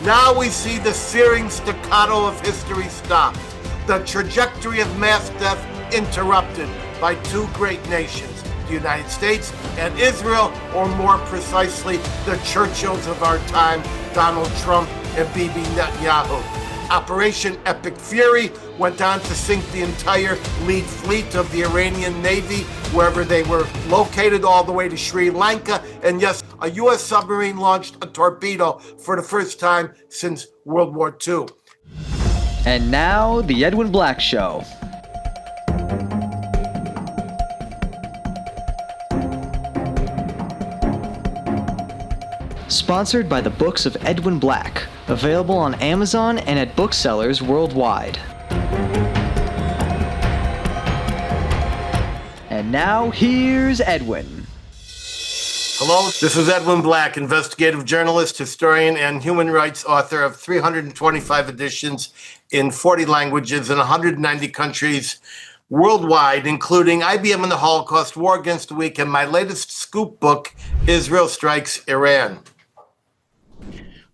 Now we see the searing staccato of history stopped, the trajectory of mass death interrupted by two great nations, the United States and Israel, or more precisely, the Churchills of our time, Donald Trump and Bibi Netanyahu. Operation Epic Fury went on to sink the entire lead fleet of the Iranian Navy, wherever they were located, all the way to Sri Lanka. And yes, a U.S. submarine launched a torpedo for the first time since World War II. And now, The Edwin Black Show. Sponsored by the books of Edwin Black, available on Amazon and at booksellers worldwide. And now, here's Edwin. Hello, this is Edwin Black, investigative journalist, historian, and human rights author of 325 editions in 40 languages in 190 countries worldwide, including IBM and the Holocaust, War Against the Weak, and my latest scoop book, Israel Strikes Iran.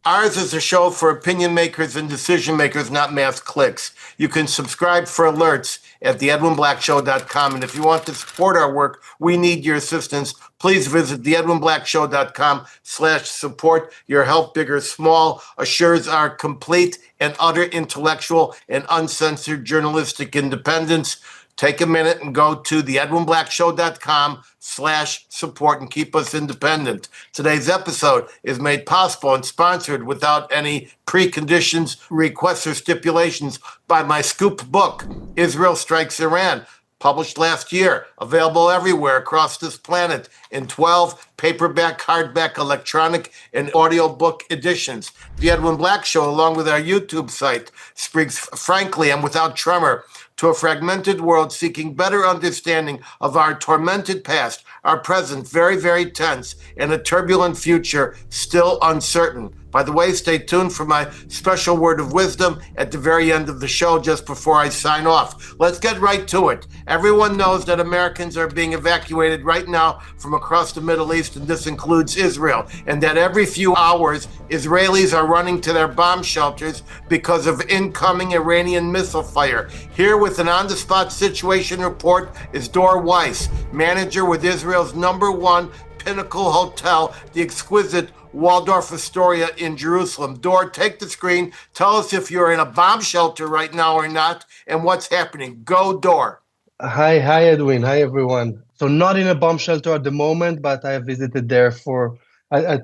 Ours is a show for opinion makers and decision makers, not mass clicks. You can subscribe for alerts at theedwinblackshow.com. And if you want to support our work, we need your assistance. Please visit theedwinblackshow.com/support. Your help, big or small, assures our complete and utter intellectual and uncensored journalistic independence. Take a minute and go to theedwinblackshow.com/support and keep us independent. Today's episode is made possible and sponsored without any preconditions, requests, or stipulations by my scoop book, Israel Strikes Iran, published last year, available everywhere across this planet in 12 paperback, hardback, electronic, and audiobook editions. The Edwin Black Show, along with our YouTube site, speaks frankly and without tremor to a fragmented world seeking better understanding of our tormented past, our present very, very tense, and a turbulent future still uncertain. By the way, stay tuned for my special word of wisdom at the very end of the show, just before I sign off. Let's get right to it. Everyone knows that Americans are being evacuated right now from across the Middle East, and this includes Israel, and that every few hours, Israelis are running to their bomb shelters because of incoming Iranian missile fire. Here with an on-the-spot situation report is Dor Weiss, manager with Israel's #1 Pinnacle Hotel, the exquisite Waldorf Astoria in Jerusalem. Dor, take the screen. Tell us if you're in a bomb shelter right now or not, and what's happening. Go, Dor. Hi, Edwin. Hi, everyone. So not in a bomb shelter at the moment, but I have visited there for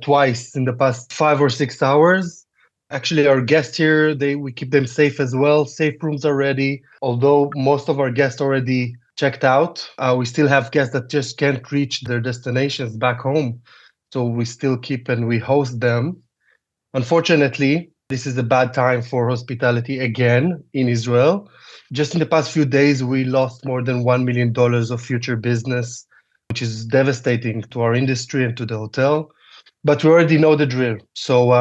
twice in the past 5 or 6 hours. Actually, our guests here, we keep them safe as well. Safe rooms are ready. Although most of our guests already checked out, we still have guests that just can't reach their destinations back home. So we still keep and we host them. Unfortunately, this is a bad time for hospitality again in Israel. Just in the past few days, we lost more than $1 million of future business, which is devastating to our industry and to the hotel. But we already know the drill. So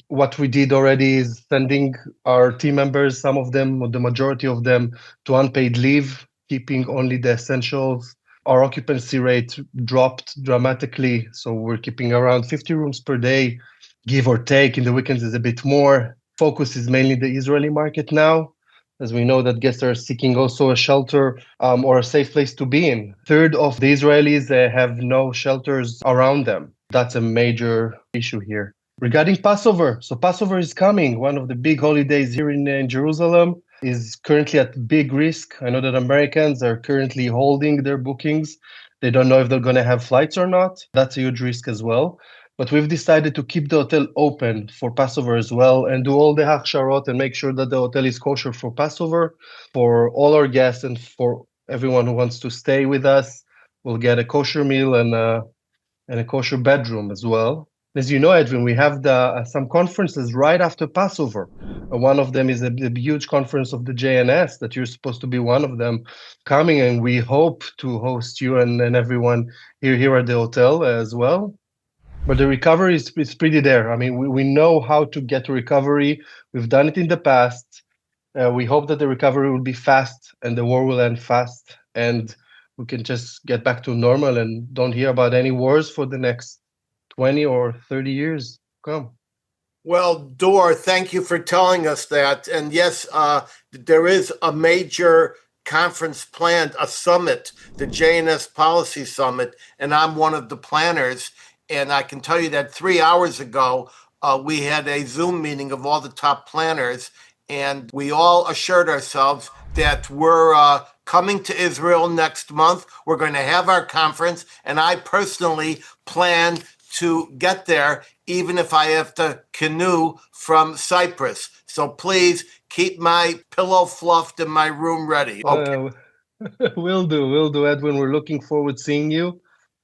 what we did already is sending our team members, some of them, or the majority of them, to unpaid leave, keeping only the essentials. Our occupancy rate dropped dramatically, so we're keeping around 50 rooms per day, give or take. In the weekends is a bit more. Focus is mainly the Israeli market now, as we know that guests are seeking also a shelter or a safe place to be in. Third of the Israelis have no shelters around them. That's a major issue here. Regarding Passover, so Passover is coming. One of the big holidays here in Jerusalem is currently at big risk. I know that Americans are currently holding their bookings. They don't know if they're going to have flights or not. That's a huge risk as well. But we've decided to keep the hotel open for Passover as well and do all the hachsharot and make sure that the hotel is kosher for Passover. For all our guests and for everyone who wants to stay with us, we'll get a kosher meal and a kosher bedroom as well. As you know, Edwin, we have some conferences right after Passover. One of them is a huge conference of the JNS that you're supposed to be one of them coming, and we hope to host you and everyone here at the hotel as well. But the recovery is pretty there. I mean, we know how to get to recovery. We've done it in the past. We hope that the recovery will be fast and the war will end fast and we can just get back to normal and don't hear about any wars for the next 20 or 30 years come. Well, Dor, thank you for telling us that. And yes, there is a major conference planned, a summit, the JNS Policy Summit, and I'm one of the planners. And I can tell you that 3 hours ago, we had a Zoom meeting of all the top planners, and we all assured ourselves that we're coming to Israel next month. We're going to have our conference, and I personally plan to get there, even if I have to canoe from Cyprus. So please keep my pillow fluffed and my room ready. Okay. Will do, Edwin. We're looking forward to seeing you.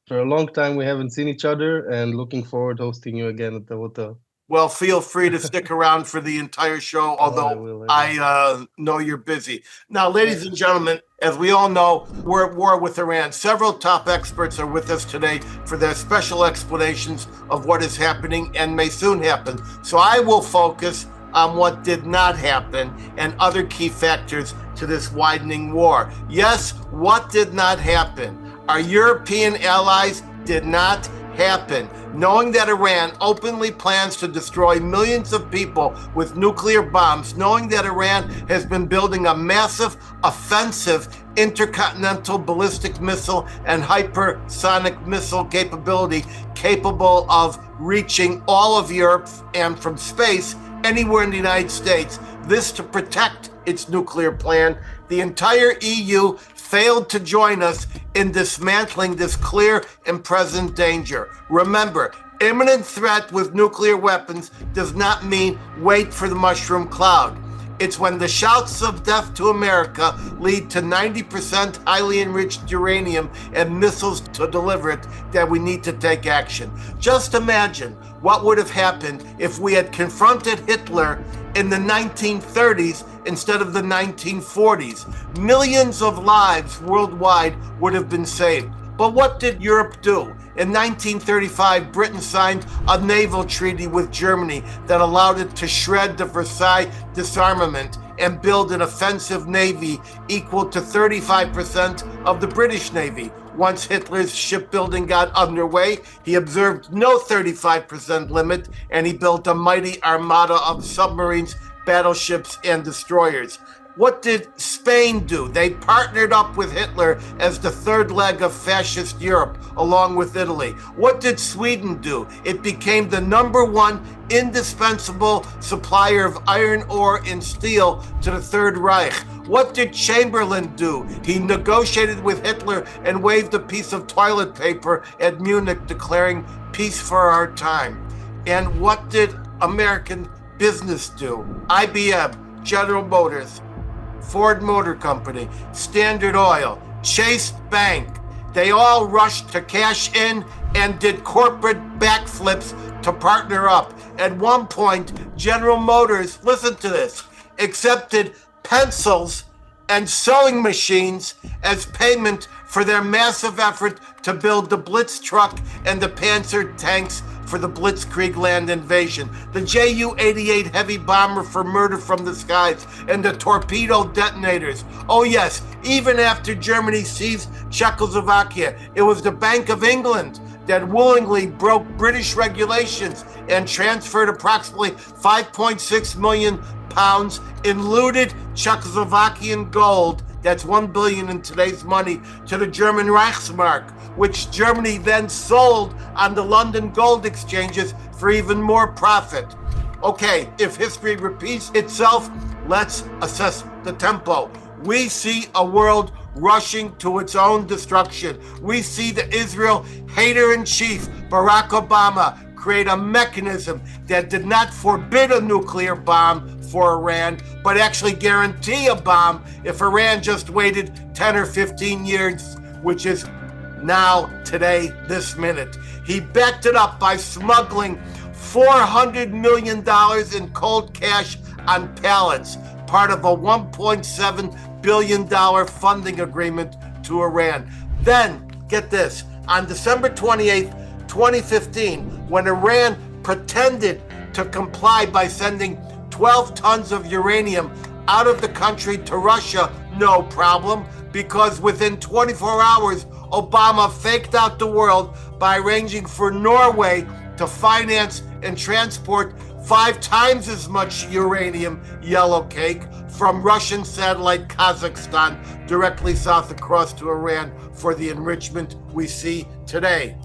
For a long time, we haven't seen each other, and looking forward to hosting you again at the hotel. Well, feel free to stick around for the entire show, although I know you're busy. Now, ladies and gentlemen, as we all know, we're at war with Iran. Several top experts are with us today for their special explanations of what is happening and may soon happen. So I will focus on what did not happen and other key factors to this widening war. Yes, what did not happen? Our European allies did not happen. Knowing that Iran openly plans to destroy millions of people with nuclear bombs, knowing that Iran has been building a massive offensive intercontinental ballistic missile and hypersonic missile capability capable of reaching all of Europe and from space anywhere in the United States, this to protect its nuclear plan, the entire EU failed to join us in dismantling this clear and present danger. Remember, imminent threat with nuclear weapons does not mean wait for the mushroom cloud. It's when the shouts of death to America lead to 90% highly enriched uranium and missiles to deliver it that we need to take action. Just imagine what would have happened if we had confronted Hitler in the 1930s instead of the 1940s. Millions of lives worldwide would have been saved. But what did Europe do? In 1935, Britain signed a naval treaty with Germany that allowed it to shred the Versailles disarmament and build an offensive navy equal to 35% of the British Navy. Once Hitler's shipbuilding got underway, he observed no 35% limit, and he built a mighty armada of submarines, battleships, and destroyers. What did Spain do? They partnered up with Hitler as the third leg of fascist Europe, along with Italy. What did Sweden do? It became the #1 indispensable supplier of iron ore and steel to the Third Reich. What did Chamberlain do? He negotiated with Hitler and waved a piece of toilet paper at Munich, declaring peace for our time. And what did American business do? IBM, General Motors, Ford Motor Company, Standard Oil, Chase Bank. They all rushed to cash in and did corporate backflips to partner up. At one point, General Motors, listen to this, accepted pencils and sewing machines as payment for their massive effort to build the Blitz truck and the Panzer tanks for the Blitzkrieg land invasion, the Ju-88 heavy bomber for murder from the skies, and the torpedo detonators. Oh yes, even after Germany seized Czechoslovakia, it was the Bank of England that willingly broke British regulations and transferred approximately 5.6 million pounds in looted Czechoslovakian gold, that's 1 billion in today's money, to the German Reichsmark, which Germany then sold on the London gold exchanges for even more profit. Okay, if history repeats itself, let's assess the tempo. We see a world rushing to its own destruction. We see the Israel hater-in-chief, Barack Obama, create a mechanism that did not forbid a nuclear bomb for Iran, but actually guarantee a bomb if Iran just waited 10 or 15 years, which is now, today, this minute. He backed it up by smuggling $400 million in cold cash on pallets, part of a $1.7 billion funding agreement to Iran. Then, get this, on December 28th, 2015, when Iran pretended to comply by sending 12 tons of uranium out of the country to Russia, no problem, because within 24 hours, Obama faked out the world by arranging for Norway to finance and transport 5 times as much uranium yellow cake from Russian satellite Kazakhstan directly south across to Iran for the enrichment we see today.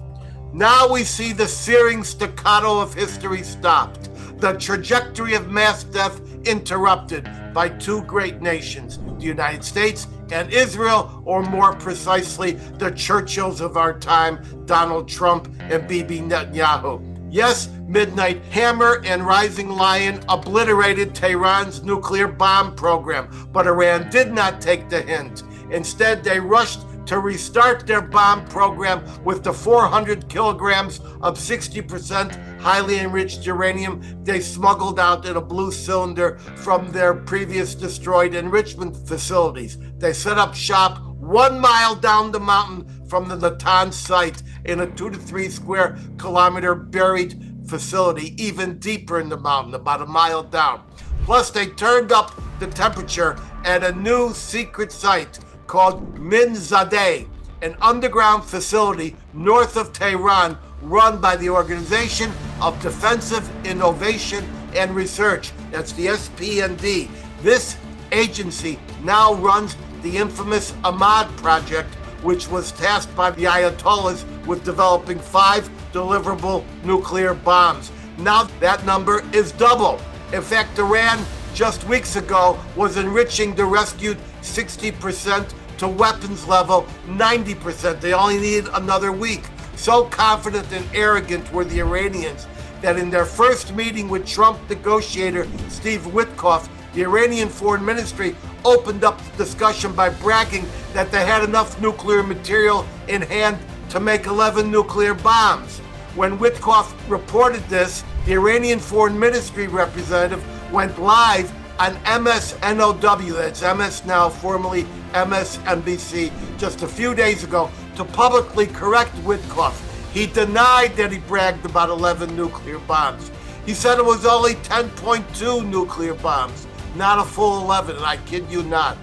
Now we see the searing staccato of history stopped, the trajectory of mass death interrupted by 2 great nations, the United States and Israel, or more precisely, the Churchills of our time, Donald Trump and Bibi Netanyahu. Yes, Midnight Hammer and Rising Lion obliterated Tehran's nuclear bomb program, but Iran did not take the hint. Instead, they rushed to restart their bomb program with the 400 kilograms of 60% highly enriched uranium they smuggled out in a blue cylinder from their previous destroyed enrichment facilities. They set up shop 1 mile down the mountain from the Natanz site in a 2 to 3 square kilometer buried facility, even deeper in the mountain, about a mile down. Plus, they turned up the temperature at a new secret site called Minzadeh, an underground facility north of Tehran run by the Organization of Defensive Innovation and Research. That's the SPND. This agency now runs the infamous Ahmad project, which was tasked by the Ayatollahs with developing 5 deliverable nuclear bombs. Now that number is double. In fact, Iran just weeks ago was enriching the rescued 60% to weapons level 90%. They only needed another week. So confident and arrogant were the Iranians that in their first meeting with Trump negotiator Steve Witkoff, the Iranian Foreign Ministry opened up the discussion by bragging that they had enough nuclear material in hand to make 11 nuclear bombs. When Witkoff reported this, the Iranian Foreign Ministry representative went live on MSNOW, that's MS Now, formerly MSNBC, just a few days ago to publicly correct Witkoff. He denied that he bragged about 11 nuclear bombs. He said it was only 10.2 nuclear bombs, not a full 11, and I kid you not.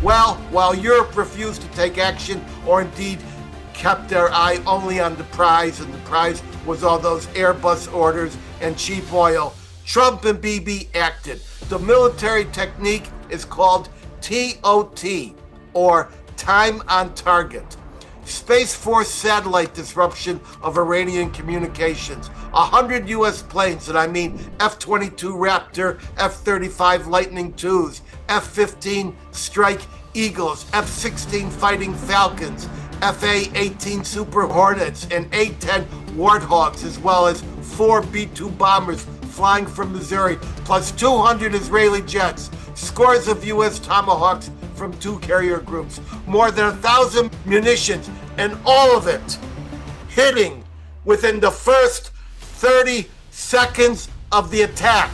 Well, while Europe refused to take action, or indeed kept their eye only on the prize, and the prize was all those Airbus orders and cheap oil, Trump and Bibi acted. The military technique is called TOT, or Time on Target. Space Force satellite disruption of Iranian communications. 100 U.S. planes, and I mean F-22 Raptor, F-35 Lightning IIs, F-15 Strike Eagles, F-16 Fighting Falcons, FA-18 Super Hornets, and A-10 Warthogs, as well as 4 B-2 bombers flying from Missouri, plus 200 Israeli jets, scores of U.S. Tomahawks from 2 carrier groups, more than 1,000 munitions, and all of it hitting within the first 30 seconds of the attack.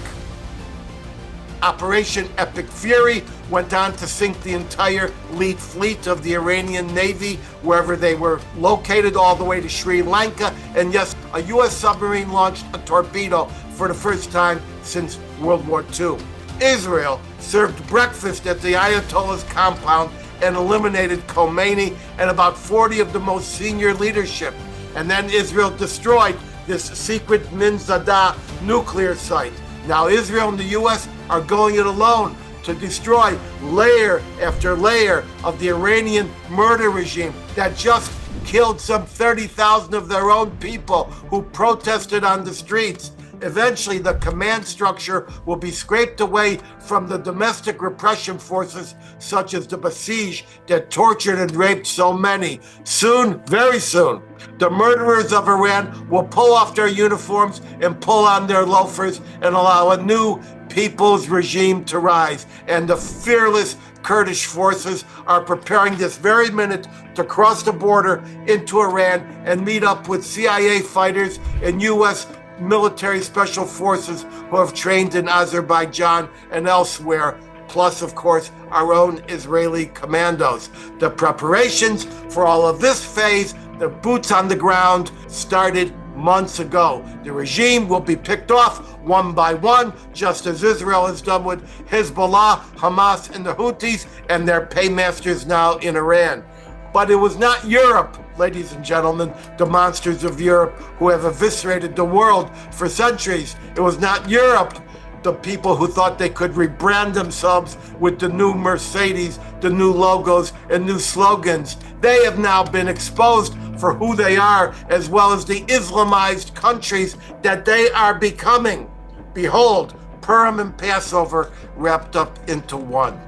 Operation Epic Fury went on to sink the entire lead fleet of the Iranian Navy wherever they were located, all the way to Sri Lanka. And yes, a U.S. submarine launched a torpedo for the first time since World War II. Israel served breakfast at the Ayatollah's compound and eliminated Khomeini and about 40 of the most senior leadership. And then Israel destroyed this secret Minzadeh nuclear site. Now Israel and the U.S. are going it alone to destroy layer after layer of the Iranian murder regime that just killed some 30,000 of their own people who protested on the streets. Eventually, the command structure will be scraped away from the domestic repression forces such as the Basij that tortured and raped so many. Soon, very soon, the murderers of Iran will pull off their uniforms and pull on their loafers and allow a new people's regime to rise. And the fearless Kurdish forces are preparing this very minute to cross the border into Iran and meet up with CIA fighters and U.S. military special forces who have trained in Azerbaijan and elsewhere, plus, of course, our own Israeli commandos. The preparations for all of this phase, the boots on the ground, started months ago. The regime will be picked off one by one, just as Israel has done with Hezbollah, Hamas, and the Houthis, and their paymasters now in Iran. But it was not Europe ladies and gentlemen, the monsters of Europe who have eviscerated the world for centuries. It was not Europe, the people who thought they could rebrand themselves with the new Mercedes, the new logos, and new slogans. They have now been exposed for who they are, as well as the Islamized countries that they are becoming. Behold, Purim and Passover wrapped up into one.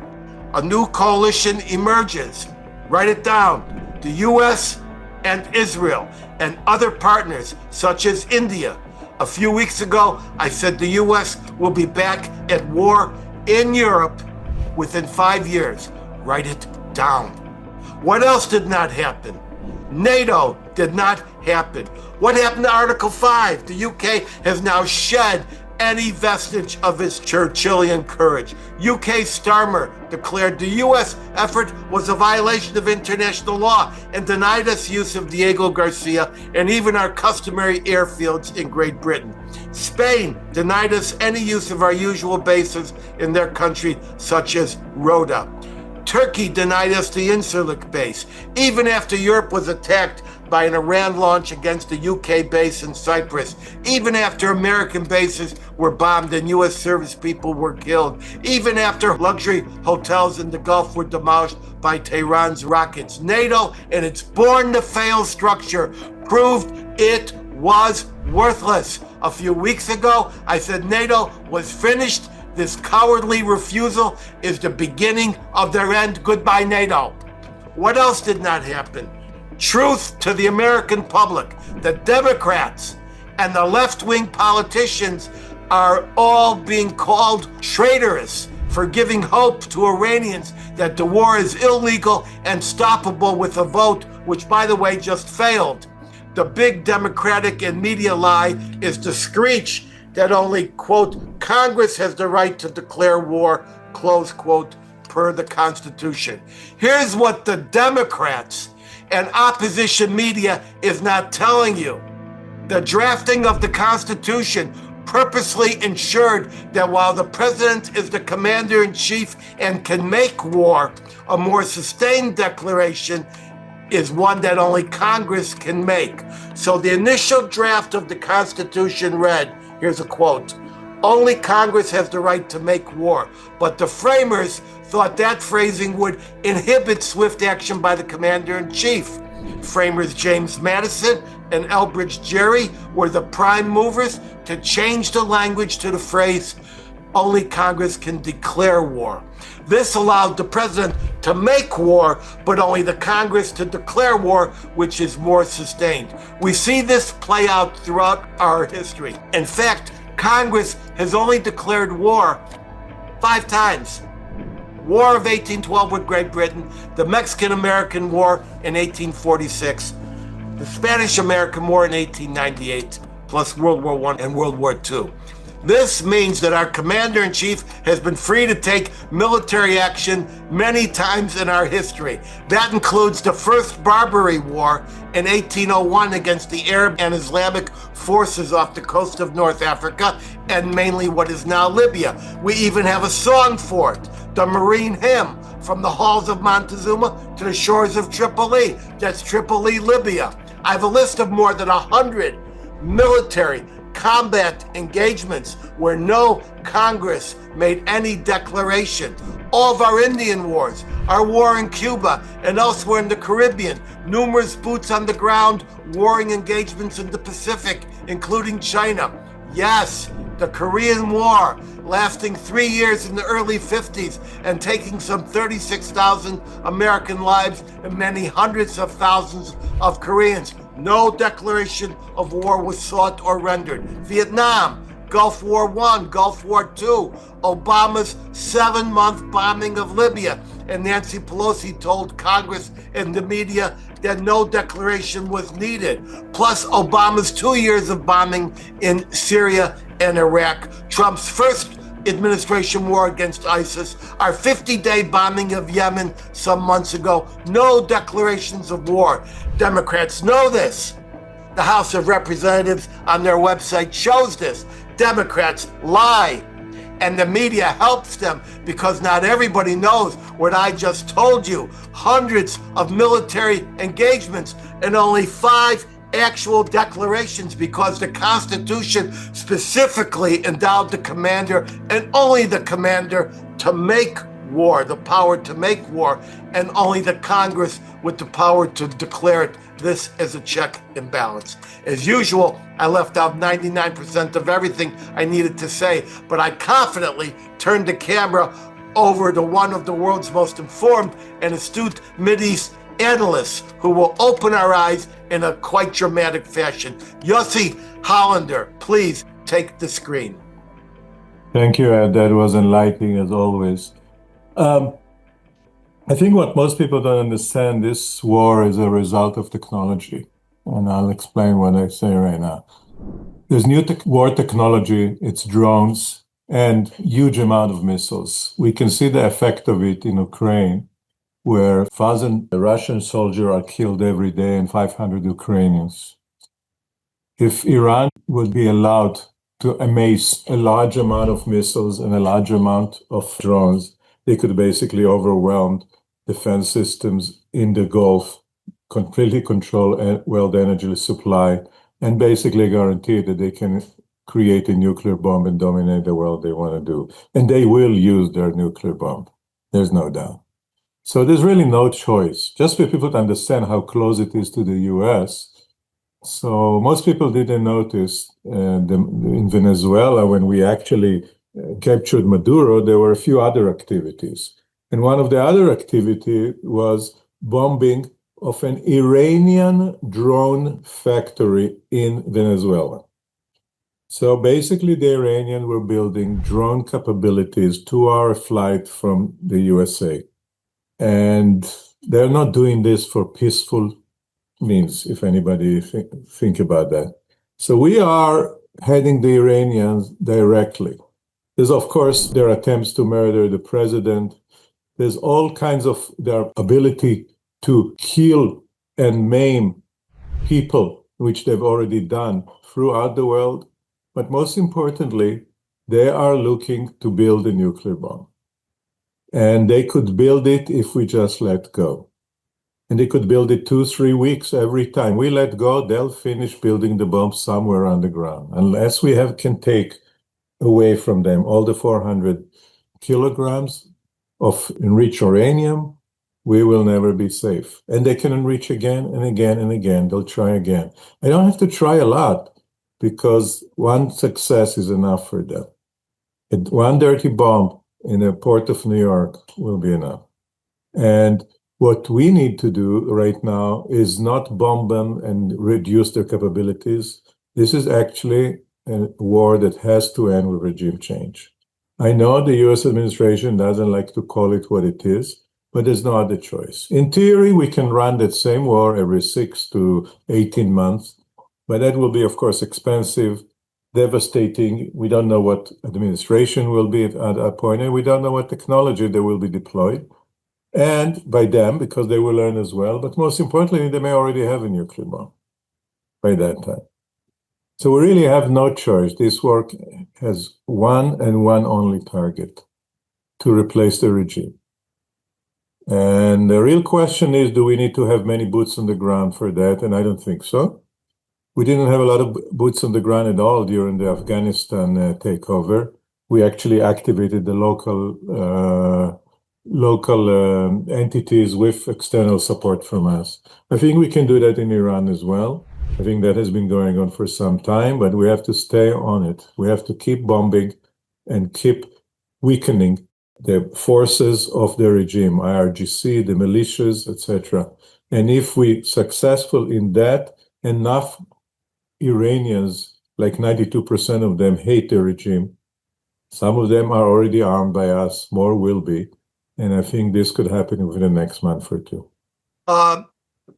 A new coalition emerges. Write it down. The U.S. and Israel and other partners such as India. A few weeks ago, I said the U.S. will be back at war in Europe within 5 years. Write it down. What else did not happen? NATO did not happen. What happened to Article 5? The UK has now shed any vestige of its Churchillian courage. UK Starmer declared the US effort was a violation of international law and denied us use of Diego Garcia and even our customary airfields in Great Britain. Spain denied us any use of our usual bases in their country, such as Rhoda. Turkey denied us the Incirlik base, even after Europe was attacked by an Iran launch against a UK base in Cyprus, even after American bases were bombed and US service people were killed, even after luxury hotels in the Gulf were demolished by Tehran's rockets. NATO and its born-to-fail structure proved it was worthless. A few weeks ago, I said NATO was finished. This cowardly refusal is the beginning of their end. Goodbye, NATO. What else did not happen? Truth to the American public. The Democrats and the left-wing politicians are all being called traitorous for giving hope to Iranians that the war is illegal and stoppable with a vote, which, by the way, just failed. The big Democratic and media lie is the screech that only, quote, Congress has the right to declare war, close quote, per the Constitution. Here's what the Democrats and opposition media is not telling you. The drafting of the Constitution purposely ensured that while the president is the commander-in-chief and can make war, a more sustained declaration is one that only Congress can make. So the initial draft of the Constitution read, here's a quote, only Congress has the right to make war. But the framers thought that phrasing would inhibit swift action by the commander-in-chief. Framers James Madison and Elbridge Gerry were the prime movers to change the language to the phrase, only Congress can declare war. This allowed the president to make war, but only the Congress to declare war, which is more sustained. We see this play out throughout our history. In fact, Congress has only declared war 5 times. War of 1812 with Great Britain, the Mexican-American War in 1846, the Spanish-American War in 1898, plus World War I and World War II. This means that our commander-in-chief has been free to take military action many times in our history. That includes the First Barbary War in 1801 against the Arab and Islamic forces off the coast of North Africa and mainly what is now Libya. We even have a song for it, the Marine Hymn, from the halls of Montezuma to the shores of Tripoli. That's Tripoli, Libya. I have a list of more than 100 military combat engagements where no Congress made any declaration. All of our Indian wars, our war in Cuba and elsewhere in the Caribbean, numerous boots on the ground warring engagements in the Pacific, including China. Yes, the Korean War, lasting 3 years in the early 50s and taking some 36,000 American lives and many hundreds of thousands of Koreans. No declaration of war was sought or rendered. Vietnam, Gulf War I, Gulf War II, Obama's 7-month bombing of Libya, and Nancy Pelosi told Congress and the media that no declaration was needed. Plus Obama's 2 years of bombing in Syria and Iraq, Trump's first administration war against ISIS, our 50-day bombing of Yemen some months ago, no declarations of war. Democrats know this. The House of Representatives on their website shows this. Democrats lie, and the media helps them because not everybody knows what I just told you. Hundreds of military engagements and only 5 actual declarations, because the Constitution specifically endowed the commander and only the commander to make war, the power to make war, and only the Congress with the power to declare it. This is a check and balance. As usual, I left out 99% of everything I needed to say, but I confidently turned the camera over to one of the world's most informed and astute Mideast analysts who will open our eyes in a quite dramatic fashion. Yossie Hollander, please take the screen. Thank you, Ed. That was enlightening as always. I think what most people don't understand, this war is a result of technology. And I'll explain what I say right now. There's new war technology, it's drones, and huge amount of missiles. We can see the effect of it in Ukraine, where 1,000 Russian soldiers are killed every day and 500 Ukrainians. If Iran would be allowed to amass a large amount of missiles and a large amount of drones, they could basically overwhelm defense systems in the Gulf, completely control world energy supply, and basically guarantee that they can create a nuclear bomb and dominate the world they want to do. And they will use their nuclear bomb. There's no doubt. So there's really no choice. Just for people to understand how close it is to the US. So most people didn't notice in Venezuela, when we actually captured Maduro, there were a few other activities. And one of the other activity was bombing of an Iranian drone factory in Venezuela. So basically the Iranians were building drone capabilities 2-hour flight from the USA. And they're not doing this for peaceful means, if anybody think about that. So we are heading the Iranians directly. There's, of course, their attempts to murder the president. There's all kinds of their ability to kill and maim people, which they've already done throughout the world. But most importantly, they are looking to build a nuclear bomb. And they could build it if we just let go. And they could build it 2-3 weeks every time. We let go, they'll finish building the bomb somewhere on the ground. Unless we can take away from them all the 400 kilograms of enriched uranium, we will never be safe. And they can enrich again and again and again. They'll try again. I don't have to try a lot, because one success is enough for them. One dirty bomb in the port of New York will be enough. And what we need to do right now is not bomb them and reduce their capabilities. This is actually a war that has to end with regime change. I know the US administration doesn't like to call it what it is, but there's no other choice. In theory, we can run that same war every 6 to 18 months, but that will be, of course, expensive, devastating. We don't know what administration will be at that point, and we don't know what technology they will be deployed. And by them, because they will learn as well. But most importantly, they may already have a nuclear bomb by that time. So we really have no choice. This war has one and one only target: to replace the regime. And the real question is, do we need to have many boots on the ground for that? And I don't think so. We didn't have a lot of boots on the ground at all during the Afghanistan takeover. We actually activated the local entities with external support from us. I think we can do that in Iran as well. I think that has been going on for some time, but we have to stay on it. We have to keep bombing and keep weakening the forces of the regime, IRGC, the militias, etc. And if we successful in that, enough Iranians, like 92% of them, hate the regime. Some of them are already armed by us, more will be. And I think this could happen within the next month or two.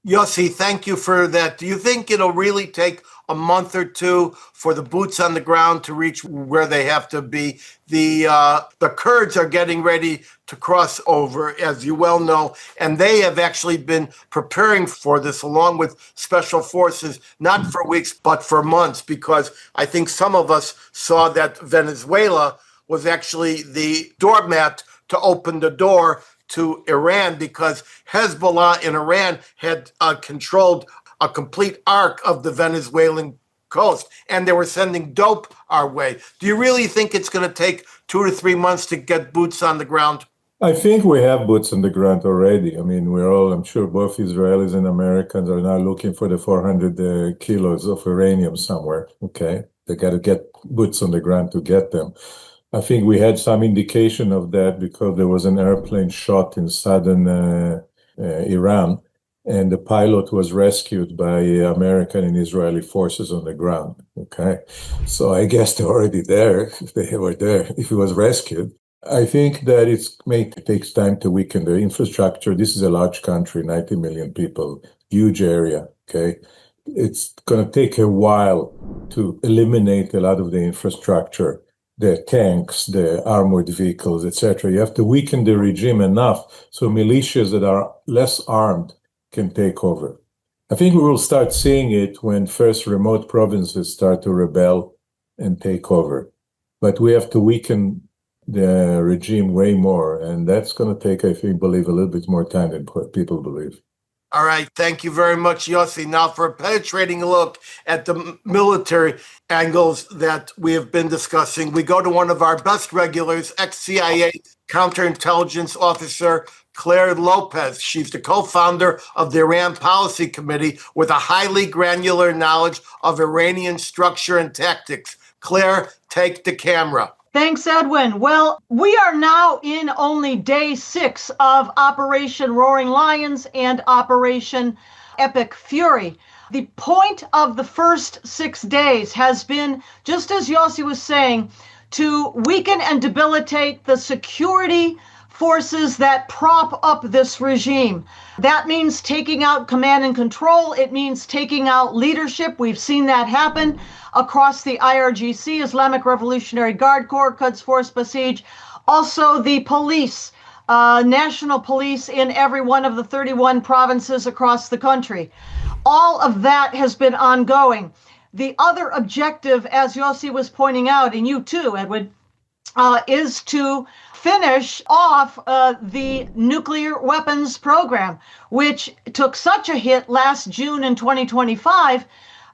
Yossie, thank you for that. Do you think it'll really take a month or two for the boots on the ground to reach where they have to be? The Kurds are getting ready to cross over, as you well know, and they have actually been preparing for this along with special forces, not for weeks, but for months, because I think some of us saw that Venezuela was actually the doormat to open the door to Iran, because Hezbollah in Iran had controlled a complete arc of the Venezuelan coast, and they were sending dope our way. Do you really think it's going to take 2 to 3 months to get boots on the ground? I think we have boots on the ground already. I mean, I'm sure both Israelis and Americans are now looking for the 400 kilos of uranium somewhere. Okay. They got to get boots on the ground to get them. I think we had some indication of that because there was an airplane shot in southern Iran, and the pilot was rescued by American and Israeli forces on the ground. Okay. So I guess they're already there if they were there, if he was rescued. I think that it takes time to weaken the infrastructure. This is a large country, 90 million people, huge area, okay? It's going to take a while to eliminate a lot of the infrastructure, the tanks, the armored vehicles, etc. You have to weaken the regime enough so militias that are less armed can take over. I think we will start seeing it when first remote provinces start to rebel and take over. But we have to weaken the regime way more, and that's going to take, I believe, a little bit more time than people believe. All right, thank you very much, Yossi. Now, for a penetrating look at the military angles that we have been discussing, we go to one of our best regulars, ex-CIA counterintelligence officer Clare Lopez. She's the co-founder of the Iran Policy Committee with a highly granular knowledge of Iranian structure and tactics. Clare, take the camera. Thanks, Edwin. Well, we are now in only day 6 of Operation Roaring Lions and Operation Epic Fury. The point of the first 6 days has been, just as Yossi was saying, to weaken and debilitate the security forces that prop up this regime. That means taking out command and control. It means taking out leadership. We've seen that happen across the IRGC, Islamic Revolutionary Guard Corps, Quds Force Basij, also the police, national police in every one of the 31 provinces across the country. All of that has been ongoing. The other objective, as Yossi was pointing out, and you too, Edwin, is to finish off the nuclear weapons program, which took such a hit last June in 2025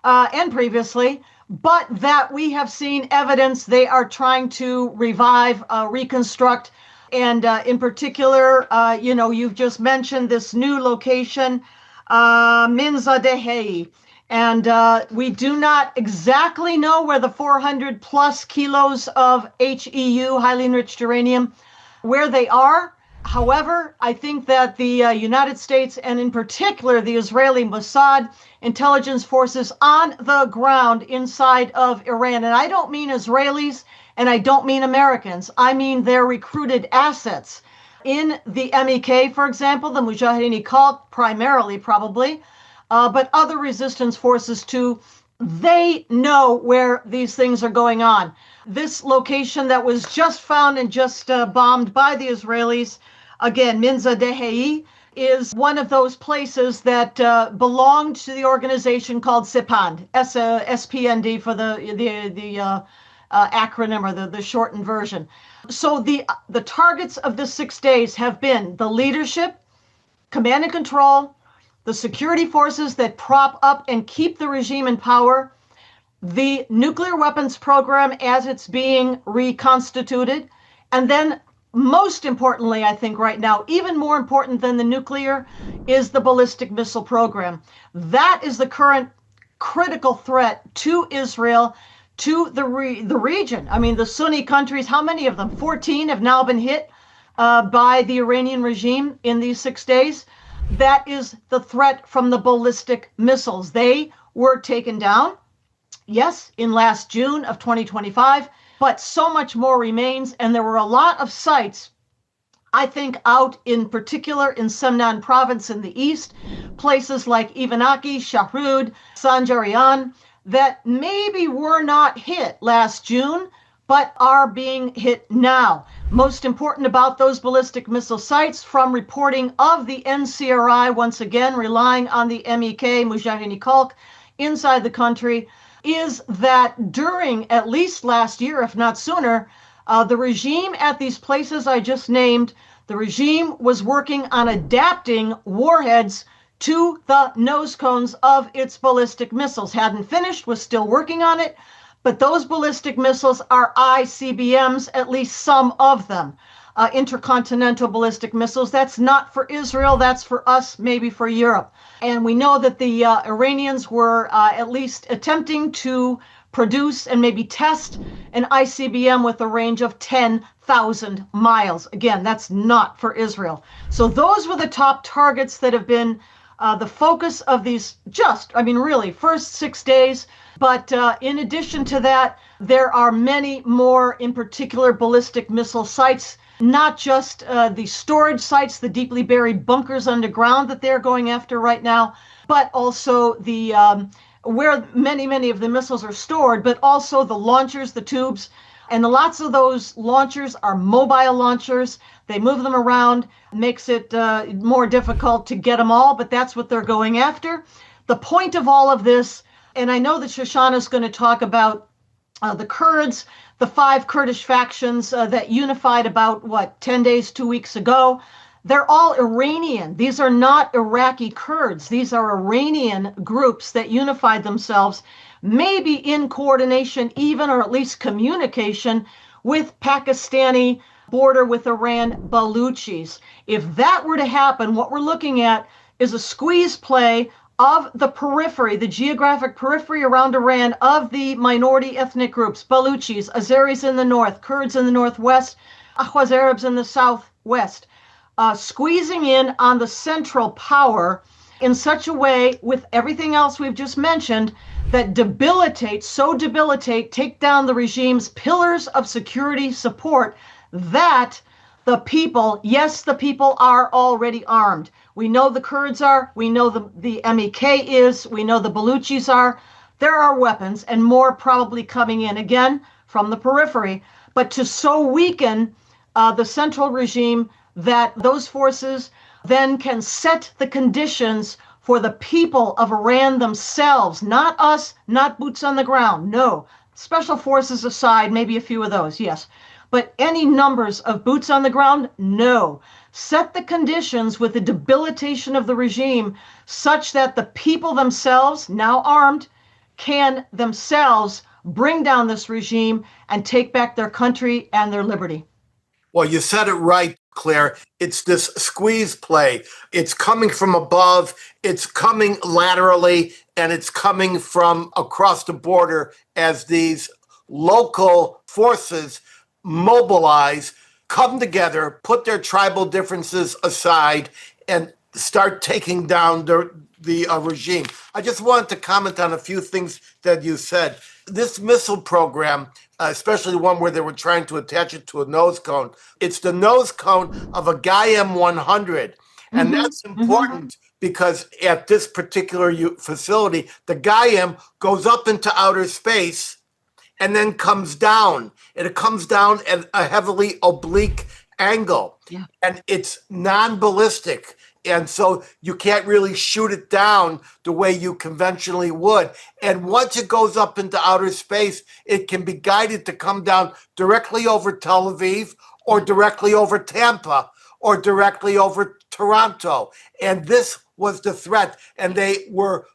and previously, but that we have seen evidence they are trying to revive, reconstruct, and in particular, you've just mentioned this new location, Minza Dehei. And we do not exactly know where the 400 plus kilos of HEU, highly enriched uranium, where they are. However, I think that the United States, and in particular the Israeli Mossad intelligence forces on the ground inside of Iran, and I don't mean Israelis and I don't mean Americans, I mean their recruited assets. In the MEK, for example, the Mujahideen Khalq primarily probably, but other resistance forces too, they know where these things are going on. This location that was just found and just bombed by the Israelis, again, Minza Dehei, is one of those places that belonged to the organization called SIPAND, SPND for the acronym or the shortened version. So the targets of the 6 days have been the leadership, command and control, the security forces that prop up and keep the regime in power, the nuclear weapons program as it's being reconstituted, and then most importantly, I think right now, even more important than the nuclear, is the ballistic missile program. That is the current critical threat to Israel, to the region. I mean, the Sunni countries, how many of them? 14 have now been hit by the Iranian regime in these 6 days. That is the threat from the ballistic missiles. They were taken down, yes, in last June of 2025, but so much more remains. And there were a lot of sites, I think, out in particular in Semnan province in the east, places like Ivanaki, Shahrud, Sanjarian, that maybe were not hit last June, but are being hit now. Most important about those ballistic missile sites, from reporting of the NCRI, once again relying on the MEK, Mujahideen Khalq, inside the country, is that during at least last year, if not sooner, the regime at these places I just named, the regime was working on adapting warheads to the nose cones of its ballistic missiles. Hadn't finished, was still working on it, but those ballistic missiles are ICBMs, at least some of them. Intercontinental ballistic missiles. That's not for Israel, that's for us, maybe for Europe. And we know that the Iranians were at least attempting to produce and maybe test an ICBM with a range of 10,000 miles. Again, that's not for Israel. So those were the top targets that have been the focus of these really first 6 days. But in addition to that, there are many more, in particular, ballistic missile sites, not just the storage sites, the deeply buried bunkers underground that they're going after right now, but also the where many of the missiles are stored, but also the launchers, the tubes. And lots of those launchers are mobile launchers. They move them around, makes it more difficult to get them all, but that's what they're going after. The point of all of this, and I know that Shoshana is going to talk about the Kurds, the 5 Kurdish factions that unified about, 10 days, 2 weeks ago. They're all Iranian. These are not Iraqi Kurds. These are Iranian groups that unified themselves, maybe in coordination even, or at least communication, with Pakistani border with Iran Baluchis. If that were to happen, what we're looking at is a squeeze play of the periphery, the geographic periphery around Iran, of the minority ethnic groups, Baluchis, Azeris in the north, Kurds in the northwest, Ahwaz Arabs in the southwest, squeezing in on the central power in such a way, with everything else we've just mentioned, that take down the regime's pillars of security support, that the people, yes, the people are already armed. We know the Kurds are, we know the MEK is, we know the Baluchis are. There are weapons, and more probably coming in, again, from the periphery. But to so weaken the central regime that those forces then can set the conditions for the people of Iran themselves, not us, not boots on the ground, no. Special forces aside, maybe a few of those, yes. But any numbers of boots on the ground, no. Set the conditions with the debilitation of the regime such that the people themselves, now armed, can themselves bring down this regime and take back their country and their liberty. Well, you said it right, Claire. It's this squeeze play. It's coming from above, it's coming laterally, and it's coming from across the border as these local forces mobilize, come together, put their tribal differences aside, and start taking down the regime. I just wanted to comment on a few things that you said. This missile program, especially one where they were trying to attach it to a nose cone, it's the nose cone of a Guyam 100. And that's important because at this particular facility, the Guyam goes up into outer space and then comes down. And it comes down at a heavily oblique angle. Yeah. And it's non-ballistic. And so you can't really shoot it down the way you conventionally would. And once it goes up into outer space, it can be guided to come down directly over Tel Aviv, or directly over Tampa, or directly over Toronto. And this was the threat. And they were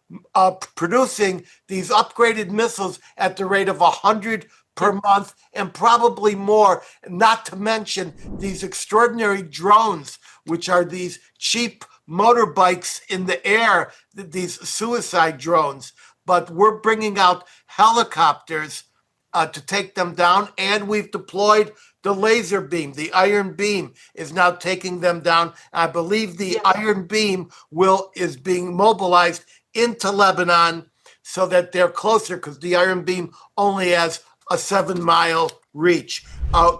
producing these upgraded missiles at the rate of 100 per month, and probably more, not to mention these extraordinary drones, which are these cheap motorbikes in the air, these suicide drones. But we're bringing out helicopters to take them down, and we've deployed the laser beam. The Iron Beam is now taking them down. I believe the Iron Beam is being mobilized into Lebanon so that they're closer, because the Iron Beam only has a 7-mile reach.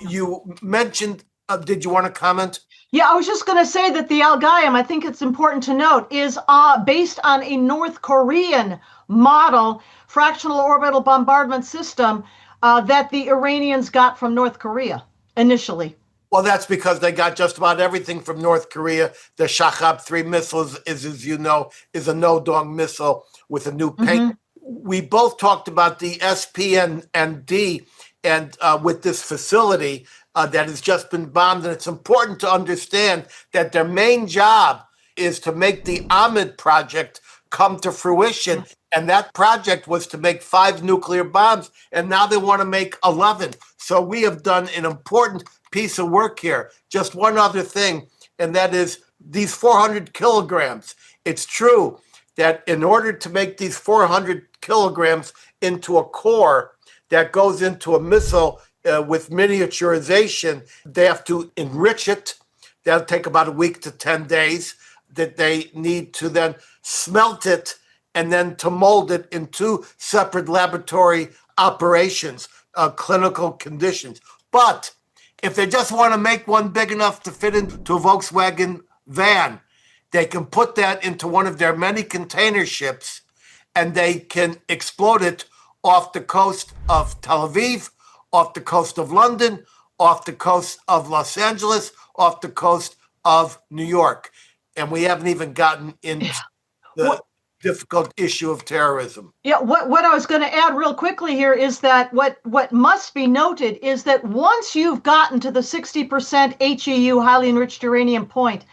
You mentioned, did you want to comment? Yeah, I was just going to say that the Al-Ghaim, I think it's important to note, is based on a North Korean model fractional orbital bombardment system that the Iranians got from North Korea initially. Well, that's because they got just about everything from North Korea. The Shahab-3 missiles, as you know, is a no-dong missile with a new paint. We both talked about the SP&D and with this facility that has just been bombed. And it's important to understand that their main job is to make the Ahmed project come to fruition. And that project was to make 5 nuclear bombs, and now they want to make 11. So we have done an important piece of work here. Just one other thing, and that is these 400 kilograms. It's true that in order to make these 400 kilograms into a core that goes into a missile with miniaturization, they have to enrich it. That'll take about a week to 10 days. That they need to then smelt it and then to mold it in 2 separate laboratory operations, clinical conditions. But if they just want to make one big enough to fit into a Volkswagen van, they can put that into one of their many container ships and they can explode it off the coast of Tel Aviv, off the coast of London, off the coast of Los Angeles, off the coast of New York. And we haven't even gotten into the difficult issue of terrorism. Yeah, what I was going to add real quickly here is that what must be noted is that once you've gotten to the 60% HEU, highly enriched uranium point,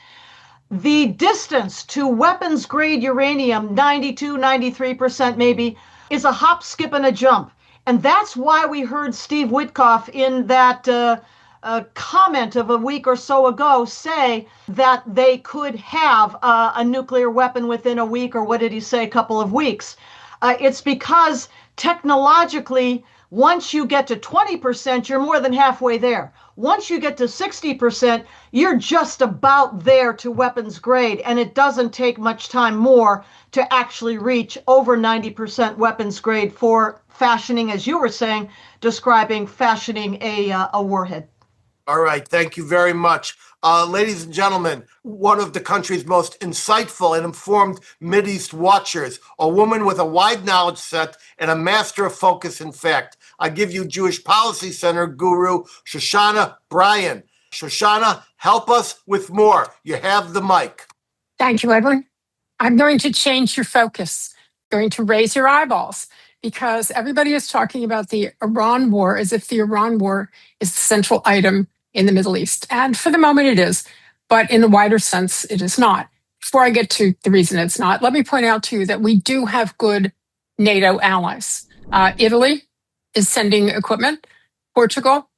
the distance to weapons grade uranium, 92, 93% maybe, is a hop, skip, and a jump. And that's why we heard Steve Witkoff in that comment of a week or so ago say that they could have a nuclear weapon within a week, or what did he say, a couple of weeks. It's because technologically, once you get to 20%, you're more than halfway there. Once you get to 60%, you're just about there to weapons grade, and it doesn't take much time more to actually reach over 90% weapons grade for fashioning, as you were saying, describing fashioning a warhead. All right. Thank you very much. Ladies and gentlemen, one of the country's most insightful and informed Mideast watchers, a woman with a wide knowledge set and a master of focus and fact. I give you Jewish Policy Center guru, Shoshana Bryen. Shoshana, help us with more. You have the mic. Thank you, Edwin. I'm going to change your focus, going to raise your eyeballs, because everybody is talking about the Iran war as if the Iran war is the central item in the Middle East. And for the moment it is, but in a wider sense, it is not. Before I get to the reason it's not, let me point out to you that we do have good NATO allies. Italy is sending equipment. Portugal,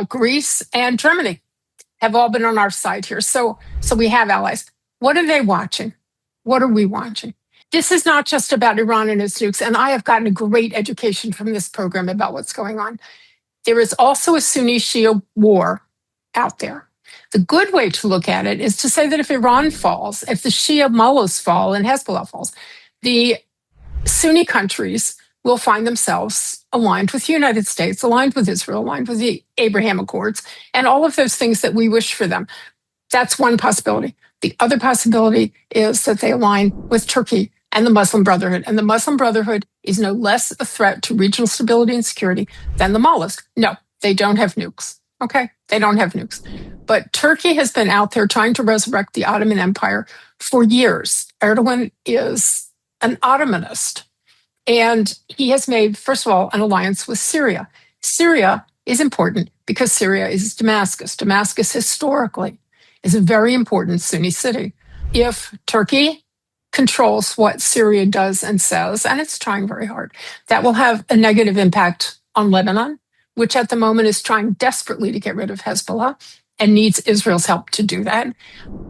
Greece, and Germany have all been on our side here. So we have allies. What are they watching? What are we watching? This is not just about Iran and its nukes, and I have gotten a great education from this program about what's going on. There is also a Sunni-Shia war out there. The good way to look at it is to say that if Iran falls, if the Shia mullahs fall and Hezbollah falls, the Sunni countries will find themselves aligned with the United States, aligned with Israel, aligned with the Abraham Accords, and all of those things that we wish for them. That's one possibility. The other possibility is that they align with Turkey and the Muslim Brotherhood. And the Muslim Brotherhood is no less a threat to regional stability and security than the mullahs. No, they don't have nukes. Okay, they don't have nukes. But Turkey has been out there trying to resurrect the Ottoman Empire for years. Erdogan is an Ottomanist. And he has made, first of all, an alliance with Syria. Syria is important because Syria is Damascus. Damascus historically is a very important Sunni city. If Turkey controls what Syria does and says, and it's trying very hard, that will have a negative impact on Lebanon, which at the moment is trying desperately to get rid of Hezbollah and needs Israel's help to do that.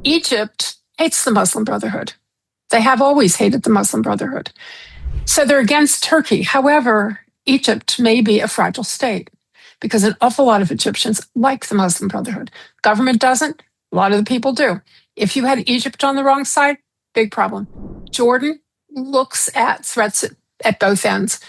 Egypt hates the Muslim Brotherhood. They have always hated the Muslim Brotherhood. So they're against Turkey. However, Egypt may be a fragile state because an awful lot of Egyptians like the Muslim Brotherhood. Government doesn't. A lot of the people do. If you had Egypt on the wrong side, big problem. Jordan looks at threats at both ends.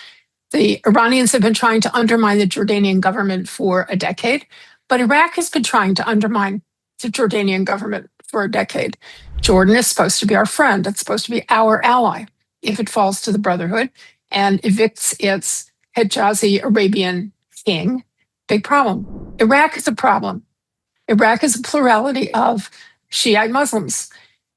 The Iranians have been trying to undermine the Jordanian government for a decade, but Iraq has been trying to undermine the Jordanian government for a decade. Jordan is supposed to be our friend. It's supposed to be our ally. If it falls to the Brotherhood and evicts its Hijazi Arabian king, big problem. Iraq is a problem. Iraq is a plurality of Shiite Muslims,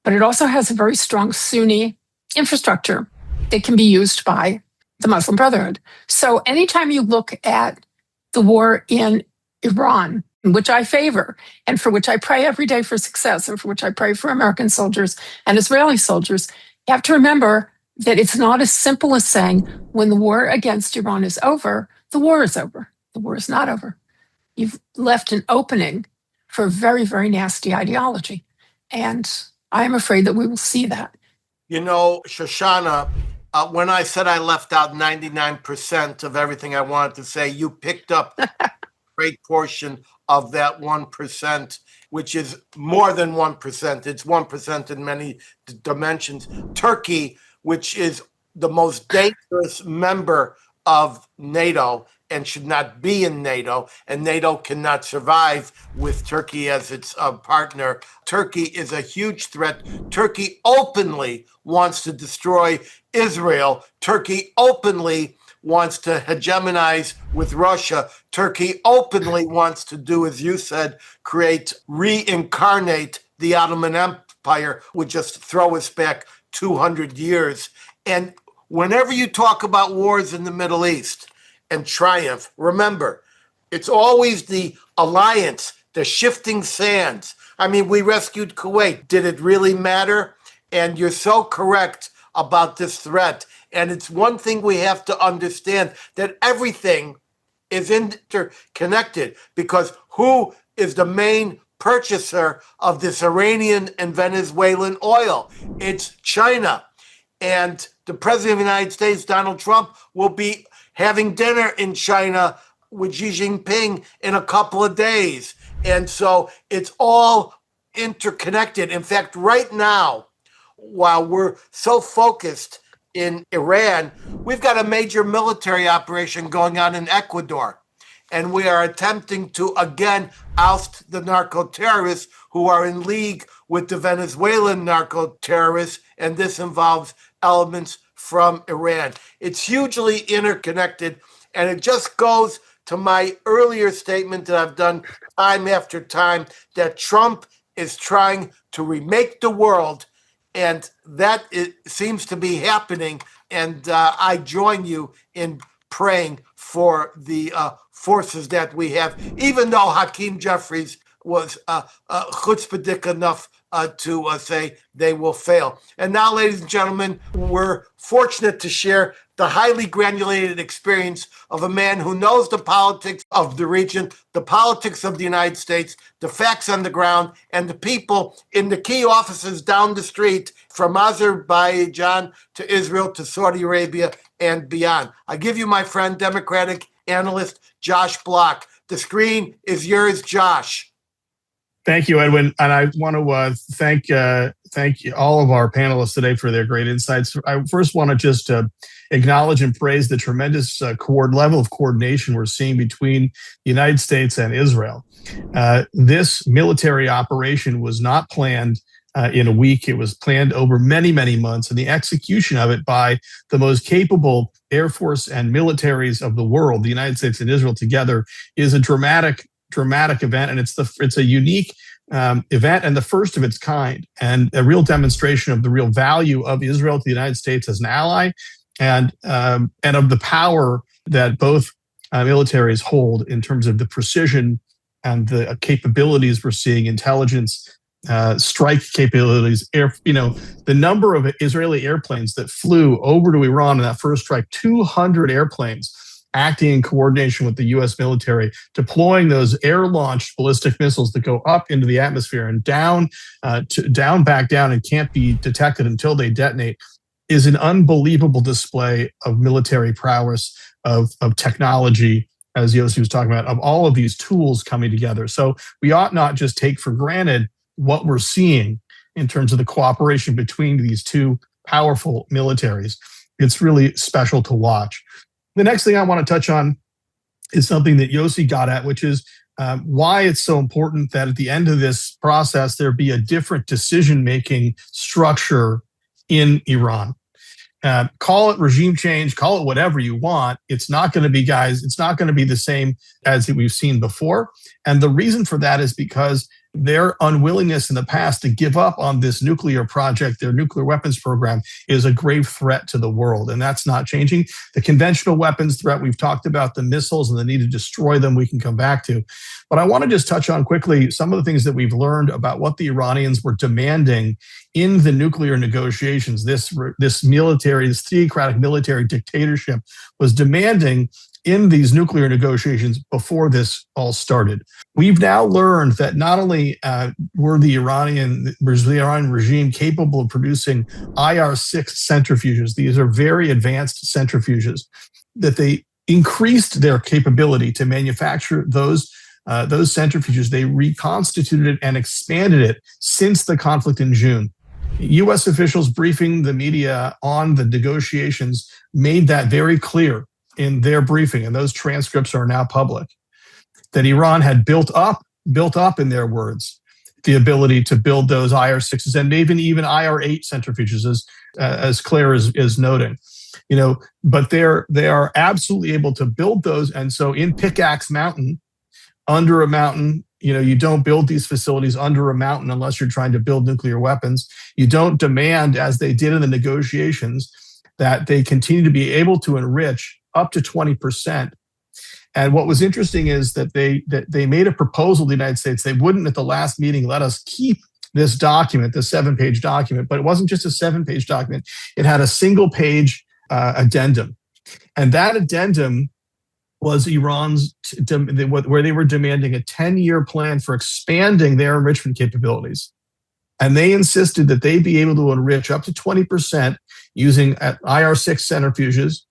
but it also has a very strong Sunni infrastructure that can be used by the Muslim Brotherhood. So anytime you look at the war in Iran, which I favor and for which I pray every day for success and for which I pray for American soldiers and Israeli soldiers, you have to remember that it's not as simple as saying when the war against Iran is over, the war is over. The war is not over. You've left an opening for very, very nasty ideology. And I am afraid that we will see that. You know, Shoshana, when I said I left out 99% of everything I wanted to say, you picked up a great portion of that 1%, which is more than 1%. It's 1% in many dimensions. Turkey, which is the most dangerous member of NATO and should not be in NATO, and NATO cannot survive with Turkey as its partner. Turkey is a huge threat. Turkey openly wants to destroy Israel. Turkey openly wants to hegemonize with Russia. Turkey openly wants to do, as you said, reincarnate the Ottoman Empire, would just throw us back 200 years. And whenever you talk about wars in the Middle East and triumph, remember, it's always the alliance, the shifting sands. I mean, we rescued Kuwait. Did it really matter? And you're so correct about this threat. And it's one thing we have to understand, that everything is interconnected, because who is the main purchaser of this Iranian and Venezuelan oil? It's China. And the president of the United States, Donald Trump, will be having dinner in China with Xi Jinping in a couple of days. And so it's all interconnected. In fact, right now, while we're so focused in Iran, we've got a major military operation going on in Ecuador. And we are attempting to, again, oust the narco-terrorists who are in league with the Venezuelan narco-terrorists. And this involves elements from Iran. It's hugely interconnected. And it just goes to my earlier statement that I've done time after time, that Trump is trying to remake the world. And that seems to be happening. And I join you in praying for the forces that we have, even though Hakeem Jeffries was chutzpahdik enough to say they will fail. And now, ladies and gentlemen, we're fortunate to share the highly granulated experience of a man who knows the politics of the region, the politics of the United States, the facts on the ground, and the people in the key offices down the street from Azerbaijan to Israel to Saudi Arabia and beyond. I give you my friend, Democratic analyst Josh Block. The screen is yours, Josh. Thank you, Edwin. And I want to thank all of our panelists today for their great insights. I first want to just acknowledge and praise the tremendous level of coordination we're seeing between the United States and Israel. This military operation was not planned in a week. It was planned over many, many months. And the execution of it by the most capable Air Force and militaries of the world, the United States and Israel together, is a dramatic event. And it's a unique event and the first of its kind, and a real demonstration of the real value of Israel to the United States as an ally, and of the power that both militaries hold in terms of the precision and the capabilities we're seeing, intelligence, strike capabilities. The number of Israeli airplanes that flew over to Iran in that first strike, 200 airplanes acting in coordination with the U.S. military, deploying those air-launched ballistic missiles that go up into the atmosphere and back down, and can't be detected until they detonate, is an unbelievable display of military prowess, of technology, as Yossie was talking about, of all of these tools coming together. So we ought not just take for granted what we're seeing in terms of the cooperation between these two powerful militaries. It's really special to watch. The next thing I want to touch on is something that Yossie got at, which is why it's so important that at the end of this process, there be a different decision-making structure in Iran. Call it regime change, call it whatever you want. It's not going to be, guys, it's not going to be the same as we've seen before. And the reason for that is because their unwillingness in the past to give up on this nuclear project, their nuclear weapons program, is a grave threat to the world. And that's not changing. The conventional weapons threat, we've talked about the missiles and the need to destroy them, we can come back to. But I want to just touch on quickly some of the things that we've learned about what the Iranians were demanding in the nuclear negotiations. This military, this theocratic military dictatorship was demanding in these nuclear negotiations before this all started. We've now learned that not only were the Iranian regime capable of producing IR-6 centrifuges, these are very advanced centrifuges, that they increased their capability to manufacture those centrifuges. They reconstituted it and expanded it since the conflict in June. U.S. officials briefing the media on the negotiations made that very clear in their briefing, and those transcripts are now public, that Iran had built up, in their words, the ability to build those IR-6s and even IR-8 centrifuges, as Claire is noting. But they are absolutely able to build those. And so in Pickaxe Mountain, under a mountain, you don't build these facilities under a mountain unless you're trying to build nuclear weapons. You don't demand, as they did in the negotiations, that they continue to be able to enrich up to 20%. And what was interesting is that they made a proposal to the United States. They wouldn't at the last meeting let us keep this document, the 7-page document, but it wasn't just a 7-page document. It had a single-page addendum. And that addendum was Iran's, where they were demanding a 10-year plan for expanding their enrichment capabilities. And they insisted that they be able to enrich up to 20% using IR-6 centrifuges,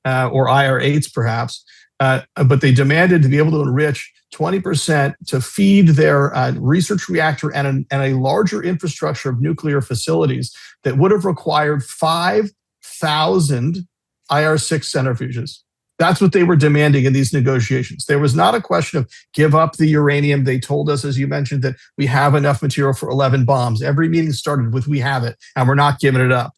or IR-8s perhaps, but they demanded to be able to enrich 20% to feed their research reactor and a larger infrastructure of nuclear facilities that would have required 5,000 IR-6 centrifuges. That's what they were demanding in these negotiations. There was not a question of give up the uranium. They told us, as you mentioned, that we have enough material for 11 bombs. Every meeting started with we have it, and we're not giving it up.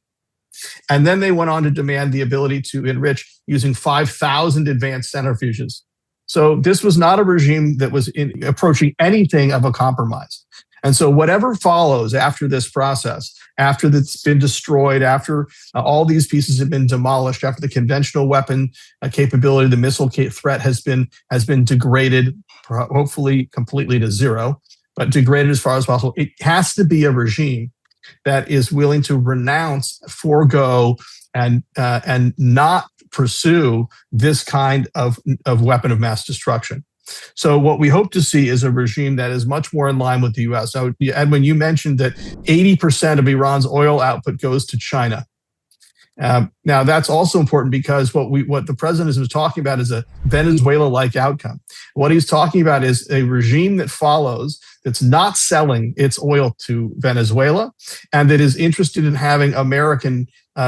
And then they went on to demand the ability to enrich using 5,000 advanced centrifuges. So this was not a regime that was approaching anything of a compromise. And so whatever follows after this process, after it's been destroyed, after all these pieces have been demolished, after the conventional weapon capability, the missile threat has been degraded, hopefully completely to zero, but degraded as far as possible, it has to be a regime that is willing to renounce, forego, and not pursue this kind of weapon of mass destruction. So what we hope to see is a regime that is much more in line with the U.S. So, Edwin, you mentioned that 80% of Iran's oil output goes to China. Now, that's also important because what the president was talking about is a Venezuela-like outcome. What he's talking about is a regime that follows, that's not selling its oil to Venezuela, and that is interested in having American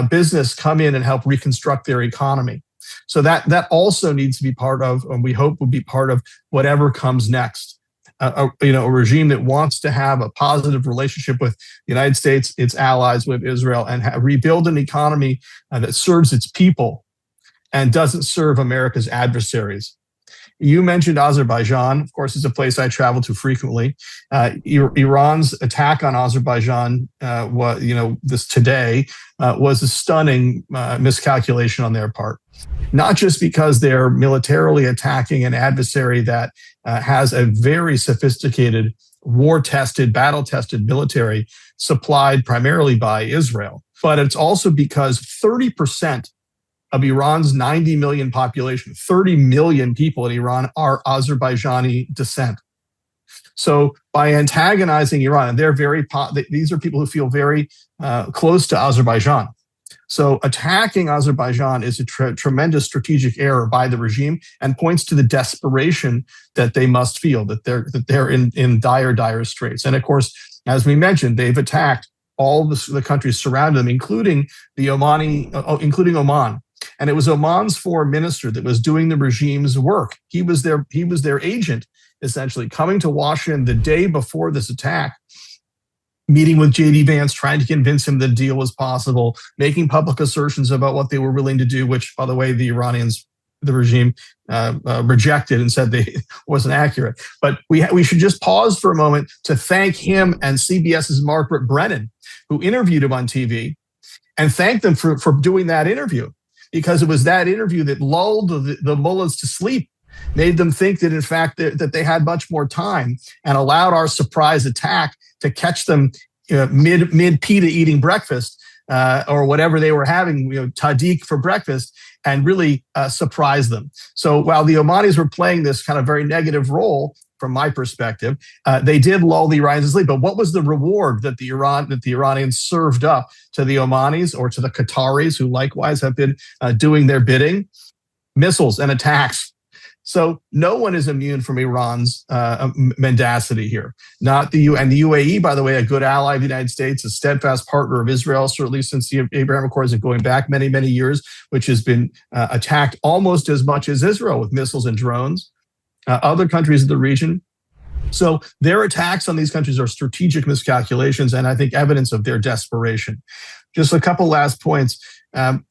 business come in and help reconstruct their economy. So that also needs to be part of, and we hope will be part of whatever comes next. A regime that wants to have a positive relationship with the United States, its allies, with Israel, and rebuild an economy that serves its people and doesn't serve America's adversaries. You mentioned Azerbaijan. Of course, it's a place I travel to frequently. Iran's attack on Azerbaijan, today, was a stunning miscalculation on their part. Not just because they're militarily attacking an adversary that has a very sophisticated, war-tested, battle-tested military supplied primarily by Israel, but it's also because 30% of Iran's 90 million population, 30 million people in Iran are Azerbaijani descent. So by antagonizing Iran, and these are people who feel very close to Azerbaijan. So attacking Azerbaijan is a tremendous strategic error by the regime and points to the desperation that they must feel, that they're in dire straits. And of course, as we mentioned, they've attacked all the countries surrounding them, including Oman. And it was Oman's foreign minister that was doing the regime's work. He was their agent, essentially, coming to Washington the day before this attack, meeting with J.D. Vance, trying to convince him the deal was possible, making public assertions about what they were willing to do, which, by the way, the Iranians the regime rejected and said they wasn't accurate. But we should just pause for a moment to thank him and CBS's Margaret Brennan, who interviewed him on TV, and thank them for doing that interview, because it was that interview that lulled the mullahs to sleep, made them think that, in fact, that they had much more time, and allowed our surprise attack to catch them mid-pita eating breakfast or whatever they were having, tahdig for breakfast, and really surprise them. So while the Omanis were playing this kind of very negative role, from my perspective, they did lull the Iranians to sleep. But what was the reward that the Iranians served up to the Omanis or to the Qataris, who likewise have been doing their bidding? Missiles and attacks. So no one is immune from Iran's mendacity here. Not the and the UAE, by the way, a good ally of the United States, a steadfast partner of Israel, certainly since the Abraham Accords, and going back many, many years, which has been attacked almost as much as Israel with missiles and drones. Other countries in the region. So their attacks on these countries are strategic miscalculations, and I think evidence of their desperation. Just a couple last points.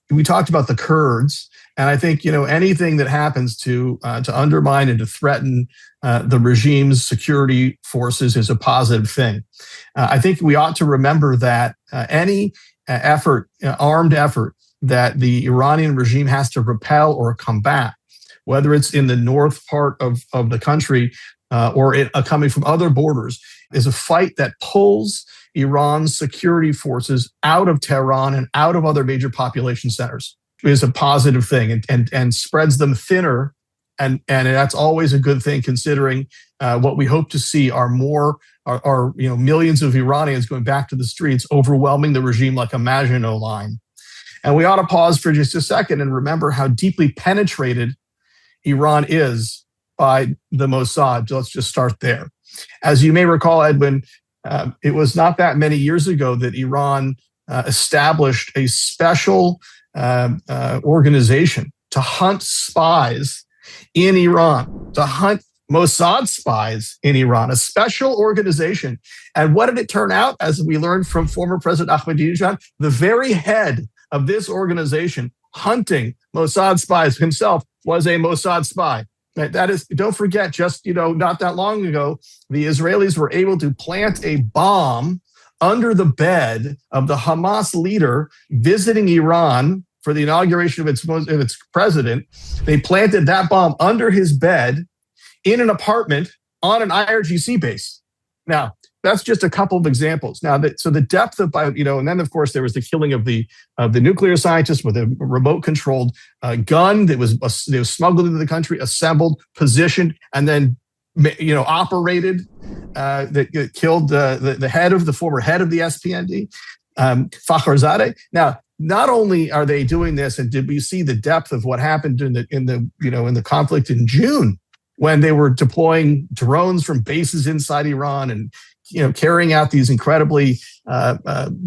We talked about the Kurds. And I think, anything that happens to undermine and to threaten the regime's security forces is a positive thing. I think we ought to remember that any armed effort that the Iranian regime has to repel or combat, whether it's in the north part of the country or coming from other borders, is a fight that pulls Iran's security forces out of Tehran and out of other major population centers. Is a positive thing and spreads them thinner. And that's always a good thing, considering what we hope to see are millions of Iranians going back to the streets, overwhelming the regime like a Maginot Line. And we ought to pause for just a second and remember how deeply penetrated Iran is by the Mossad. Let's just start there. As you may recall, Edwin, it was not that many years ago that Iran established a special organization to hunt spies in Iran, to hunt Mossad spies in Iran, a special organization. And what did it turn out, as we learned from former President Ahmadinejad? The very head of this organization hunting Mossad spies himself was a Mossad spy. Right? That is, don't forget, just not that long ago, the Israelis were able to plant a bomb under the bed of the Hamas leader visiting Iran for the inauguration of its president. They planted that bomb under his bed in an apartment on an IRGC base. Now, that's just a couple of examples. Now, so the depth of, and then of course there was the killing of the nuclear scientist with a remote-controlled gun that was smuggled into the country, assembled, positioned, and then operated, that killed the former head of the SPND, Fakhrizadeh. Now, not only are they doing this, and did we see the depth of what happened in the conflict in June, when they were deploying drones from bases inside Iran and carrying out these incredibly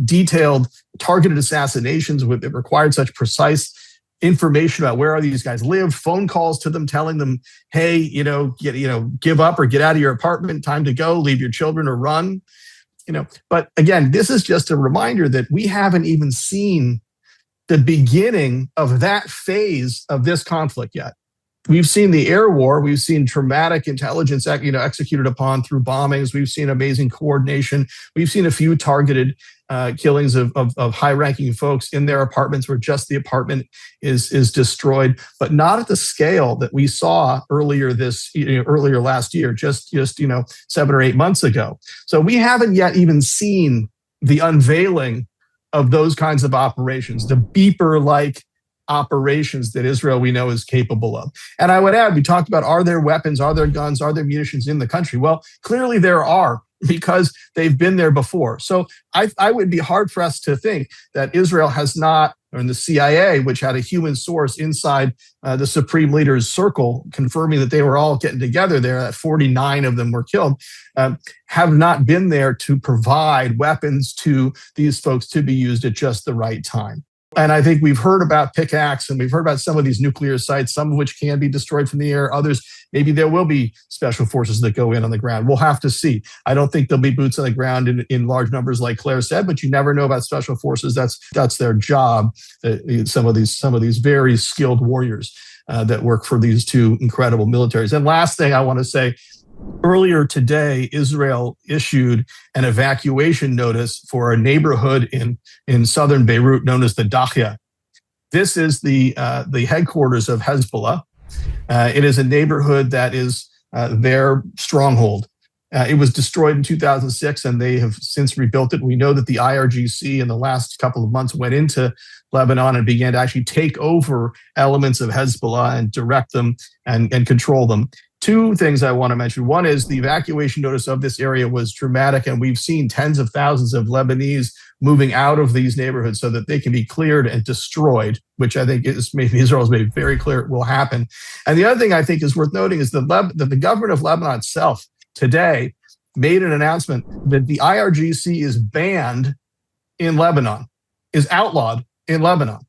detailed targeted assassinations that required such precise information about where these guys live, phone calls to them telling them, hey, give up or get out of your apartment, time to go, leave your children or run. But again, this is just a reminder that we haven't even seen the beginning of that phase of this conflict yet. We've seen the air war. We've seen traumatic intelligence, executed upon through bombings. We've seen amazing coordination. We've seen a few targeted killings of high-ranking folks in their apartments, where just the apartment is destroyed, but not at the scale that we saw earlier last year, just 7 or 8 months ago. So we haven't yet even seen the unveiling of those kinds of operations, the beeper-like operations that Israel, we know, is capable of. And I would add, we talked about, are there weapons, are there guns, are there munitions in the country? Well, clearly there are, because they've been there before. So I would be hard-pressed to think that Israel has not, or in the CIA, which had a human source inside the supreme leader's circle, confirming that they were all getting together there, that 49 of them were killed, have not been there to provide weapons to these folks to be used at just the right time. And I think we've heard about pickaxe, and we've heard about some of these nuclear sites, some of which can be destroyed from the air. Others, maybe there will be special forces that go in on the ground. We'll have to see. I don't think there'll be boots on the ground in large numbers, like Claire said, but you never know about special forces. That's their job. Some of these very skilled warriors. that work for these two incredible militaries. And last thing I want to say, earlier today, Israel issued an evacuation notice for a neighborhood in southern Beirut known as the Dahya. This is the headquarters of Hezbollah. It is a neighborhood that is their stronghold. It was destroyed in 2006, and they have since rebuilt it. We know that the IRGC in the last couple of months went into Lebanon and began to actually take over elements of Hezbollah and direct them and control them. Two things I want to mention. One is the evacuation notice of this area was dramatic, and we've seen tens of thousands of Lebanese moving out of these neighborhoods so that they can be cleared and destroyed, which I think Israel has made very clear it will happen. And the other thing I think is worth noting is that the government of Lebanon itself today made an announcement that the IRGC is banned in Lebanon, is outlawed in Lebanon,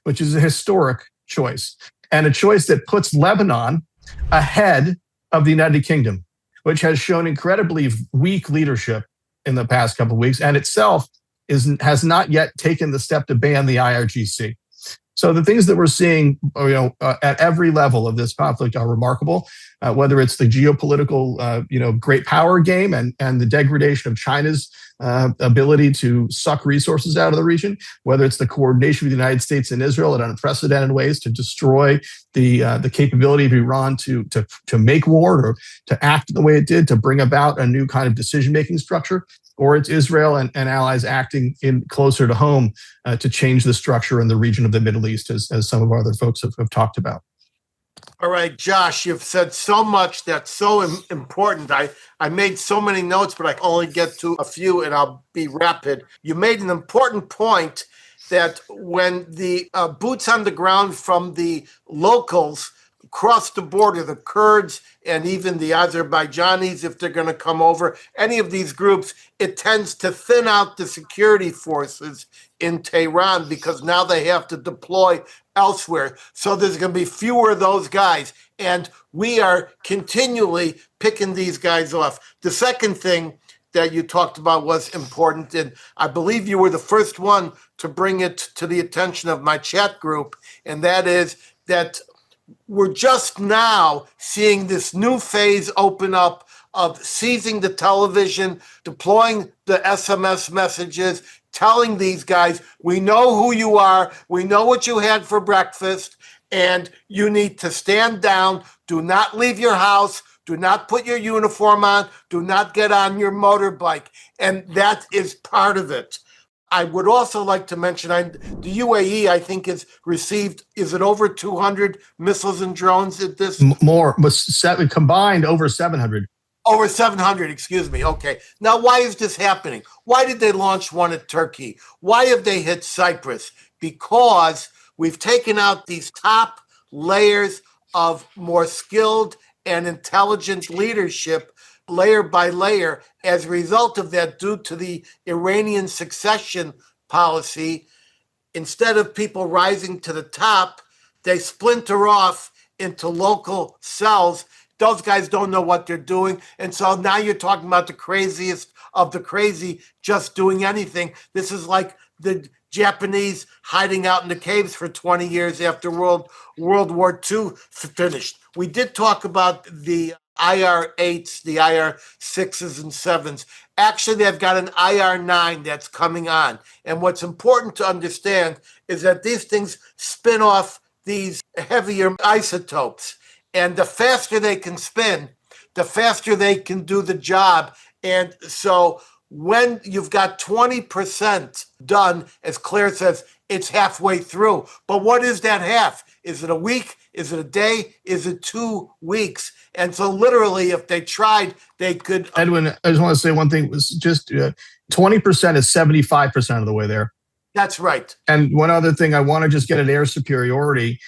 which is a historic choice, and a choice that puts Lebanon ahead of the United Kingdom, which has shown incredibly weak leadership in the past couple of weeks, and itself has not yet taken the step to ban the IRGC. So the things that we're seeing, at every level of this conflict are remarkable. Whether it's the geopolitical, great power game and the degradation of China's ability to suck resources out of the region, whether it's the coordination with the United States and Israel in unprecedented ways to destroy the capability of Iran to make war or to act the way it did to bring about a new kind of decision-making structure, or it's Israel and allies acting in closer to home to change the structure in the region of the Middle East, as some of our other folks have talked about. All right, Josh, you've said so much that's so important. I made so many notes, but I can only get to a few, and I'll be rapid. You made an important point that when the boots on the ground from the locals cross the border, the Kurds and even the Azerbaijanis, if they're going to come over, any of these groups, it tends to thin out the security forces in Tehran because now they have to deploy elsewhere. So there's going to be fewer of those guys. And we are continually picking these guys off. The second thing that you talked about was important, and I believe you were the first one to bring it to the attention of my chat group, and that is that we're just now seeing this new phase open up of seizing the television, deploying the SMS messages, telling these guys, we know who you are, we know what you had for breakfast, and you need to stand down, do not leave your house, do not put your uniform on, do not get on your motorbike. And that is part of it. I would also like to mention the UAE, I think, has received, is it over 200 missiles and drones at this? More, but combined over 700. Over 700, excuse me. Okay. Now, why is this happening? Why did they launch one at Turkey? Why have they hit Cyprus? Because we've taken out these top layers of more skilled and intelligent leadership layer by layer. As a result of that, due to the Iranian succession policy, instead of people rising to the top, they splinter off into local cells. Those guys don't know what they're doing. And so now you're talking about the craziest of the crazy just doing anything. This is like the Japanese hiding out in the caves for 20 years after World War II finished. We did talk about the IR-8s, the IR-6s and 7s. Actually, they've got an IR-9 that's coming on. And what's important to understand is that these things spin off these heavier isotopes. And the faster they can spin, the faster they can do the job. And so when you've got 20% done, as Claire says, it's halfway through. But what is that half? Is it a week? Is it a day? Is it 2 weeks? And so literally, if they tried, they could. Edwin, I just want to say one thing. Was just 20% is 75% of the way there. That's right. And one other thing, I want to just get an air superiority.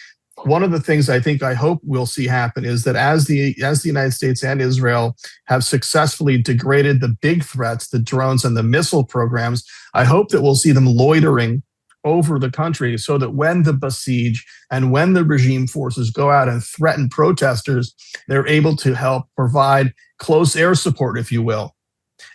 One of the things I hope we'll see happen is that as the United States and Israel have successfully degraded the big threats, the drones and the missile programs, I hope that we'll see them loitering over the country so that when the besiege and when the regime forces go out and threaten protesters, they're able to help provide close air support, if you will,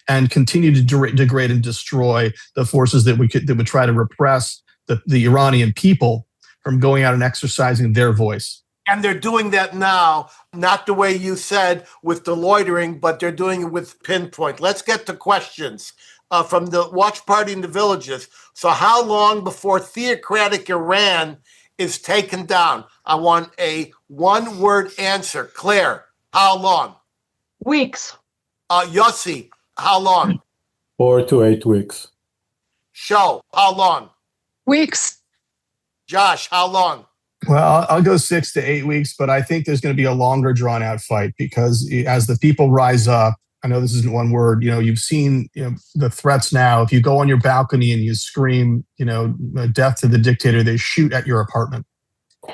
and continue to degrade and destroy the forces that would try to repress the Iranian people from going out and exercising their voice. And they're doing that now, not the way you said with the loitering, but they're doing it with pinpoint. Let's get to questions from the watch party in the villages. So how long before theocratic Iran is taken down? I want a one-word answer. Claire, how long? Weeks. Yossi, how long? 4 to 8 weeks. Sho, how long? Weeks. Josh, how long? Well, I'll go 6 to 8 weeks, but I think there's going to be a longer drawn out fight because as the people rise up, I know this isn't one word, you've seen, the threats now. If you go on your balcony and you scream, death to the dictator, they shoot at your apartment.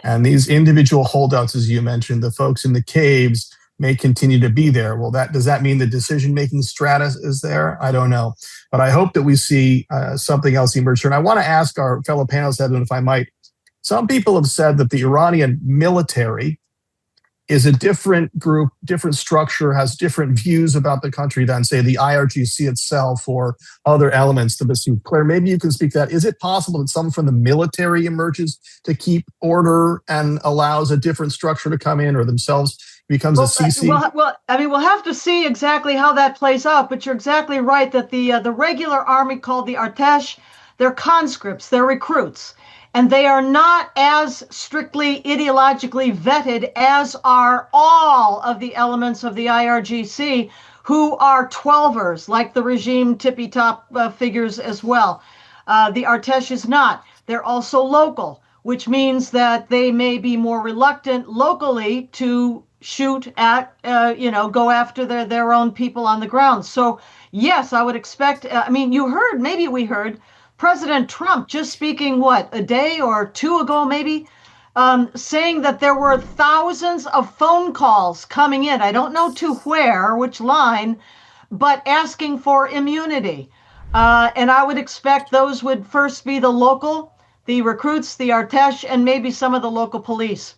And these individual holdouts, as you mentioned, the folks in the caves may continue to be there. Well, does that mean the decision-making strata is there? I don't know. But I hope that we see something else emerge here. And I want to ask our fellow panelists, Edwin, if I might. Some people have said that the Iranian military is a different group, different structure, has different views about the country than, say, the IRGC itself or other elements to this. Claire, maybe you can speak to that. Is it possible that someone from the military emerges to keep order and allows a different structure to come in, or themselves becomes a CC? We'll have to see exactly how that plays out, but you're exactly right that the regular army called the Artesh, they're conscripts, they're recruits. And they are not as strictly ideologically vetted as are all of the elements of the IRGC, who are 12ers, like the regime tippy-top figures as well. The Artesh is not. They're also local, which means that they may be more reluctant locally to shoot at, go after their own people on the ground. So, yes, I would expect, we heard, President Trump just speaking, a day or two ago, maybe, saying that there were thousands of phone calls coming in. I don't know to where, which line, but asking for immunity. And I would expect those would first be the recruits, the Artesh, and maybe some of the local police.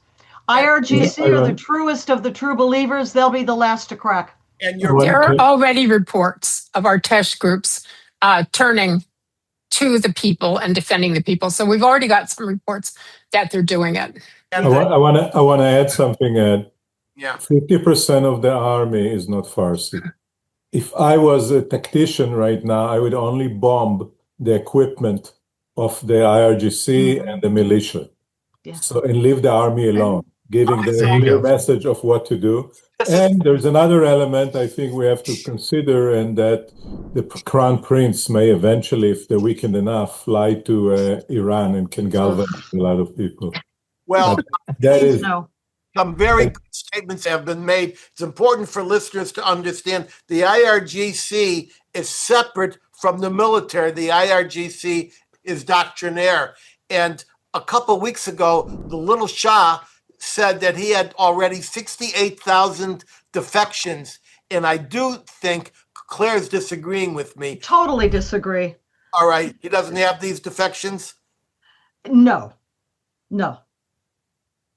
IRGC are the truest of the true believers. They'll be the last to crack. And there are already reports of Artesh groups turning to the people and defending the people. So we've already got some reports that they're doing it. I want to add something, Ed. Yeah. 50% of the army is not Farsi. If I was a tactician right now, I would only bomb the equipment of the IRGC and the militia. Yeah. So, and leave the army alone, giving them a clear message of what to do. And there's another element I think we have to consider, and that the Crown Prince may eventually, if they're weakened enough, fly to Iran and can galvanize a lot of people. Well, that is some very good statements have been made. It's important for listeners to understand the IRGC is separate from the military. The IRGC is doctrinaire. And a couple weeks ago, the little Shah said that he had already 68,000 defections. And I do think Claire's disagreeing with me. Totally disagree. All right. He doesn't have these defections? No.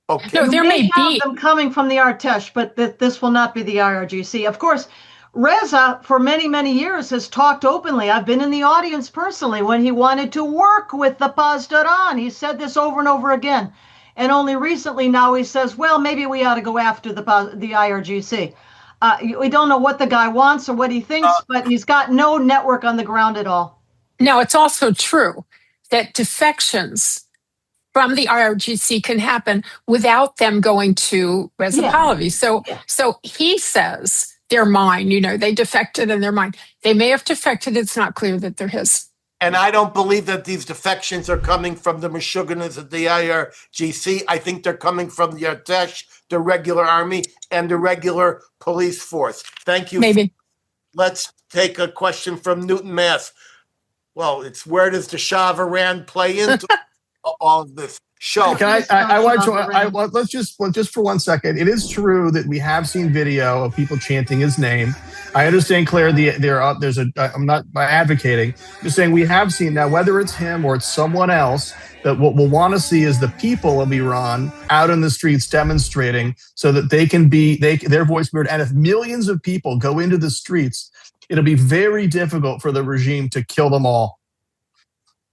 Okay. No, there may be them coming from the Artesh, but this will not be the IRGC. Of course, Reza, for many, many years, has talked openly. I've been in the audience personally when he wanted to work with the Pasdaran. He said this over and over again. And only recently now he says, well, maybe we ought to go after the IRGC. We don't know what the guy wants or what he thinks, but he's got no network on the ground at all. Now, it's also true that defections from the IRGC can happen without them going to Reza Pahlavi. So he says they're mine. They defected and they're mine. They may have defected. It's not clear that they're his. And I don't believe that these defections are coming from the Meshuggahs of the IRGC. I think they're coming from the Artesh, the regular army, and the regular police force. Thank you. Maybe. Let's take a question from Newton, Mass. Well, it's where does the Shah of Iran play into all of this? Show. Let's just for 1 second. It is true that we have seen video of people chanting his name. I understand, Claire. I'm not advocating. I'm just saying we have seen that, whether it's him or it's someone else. That what we'll want to see is the people of Iran out in the streets demonstrating, so that they can their voice heard. And if millions of people go into the streets, it'll be very difficult for the regime to kill them all.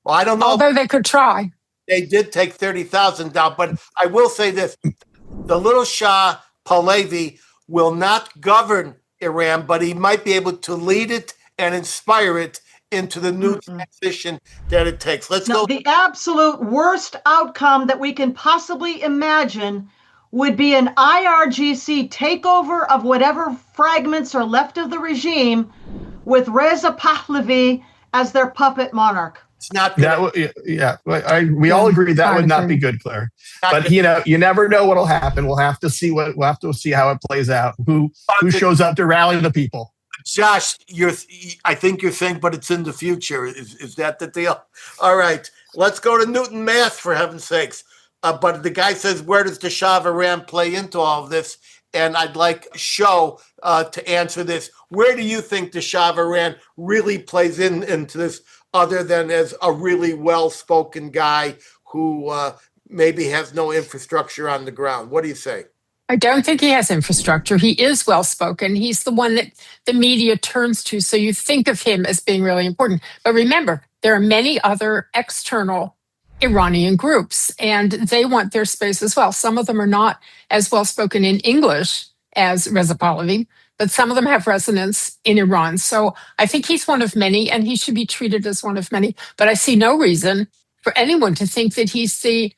Well, I don't know. Although they could try. They did take 30,000 down, but I will say this. the little Shah Pahlavi will not govern Iran, but he might be able to lead it and inspire it into the new transition that it takes. Let's go. The absolute worst outcome that we can possibly imagine would be an IRGC takeover of whatever fragments are left of the regime with Reza Pahlavi as their puppet monarch. It's not good. We all agree that would not be good, Claire. But you never know what'll happen. We'll have to see how it plays out. Who shows up to rally the people? Josh, I think you're saying, but it's in the future. Is that the deal? All right, let's go to Newton math, for heaven's sakes. But the guy says, where does the Shah of Iran play into all of this? And I'd like Sho to answer this. Where do you think the Shah of Iran really plays into this, other than as a really well-spoken guy who maybe has no infrastructure on the ground? What do you say? I don't think he has infrastructure. He is well-spoken. He's the one that the media turns to. So you think of him as being really important. But remember, there are many other external Iranian groups, and they want their space as well. Some of them are not as well-spoken in English as Reza Pahlavi, but some of them have resonance in Iran. So I think he's one of many, and he should be treated as one of many. But I see no reason for anyone to think that he's the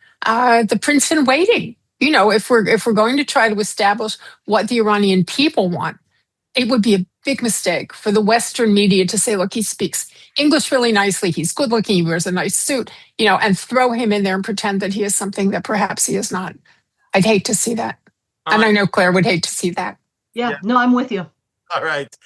prince in waiting. You know, if we're going to try to establish what the Iranian people want, it would be a big mistake for the Western media to say, look, he speaks English really nicely, he's good looking, he wears a nice suit, and throw him in there and pretend that he is something that perhaps he is not. I'd hate to see that. And I know Claire would hate to see that. Yeah, no, I'm with you. All right.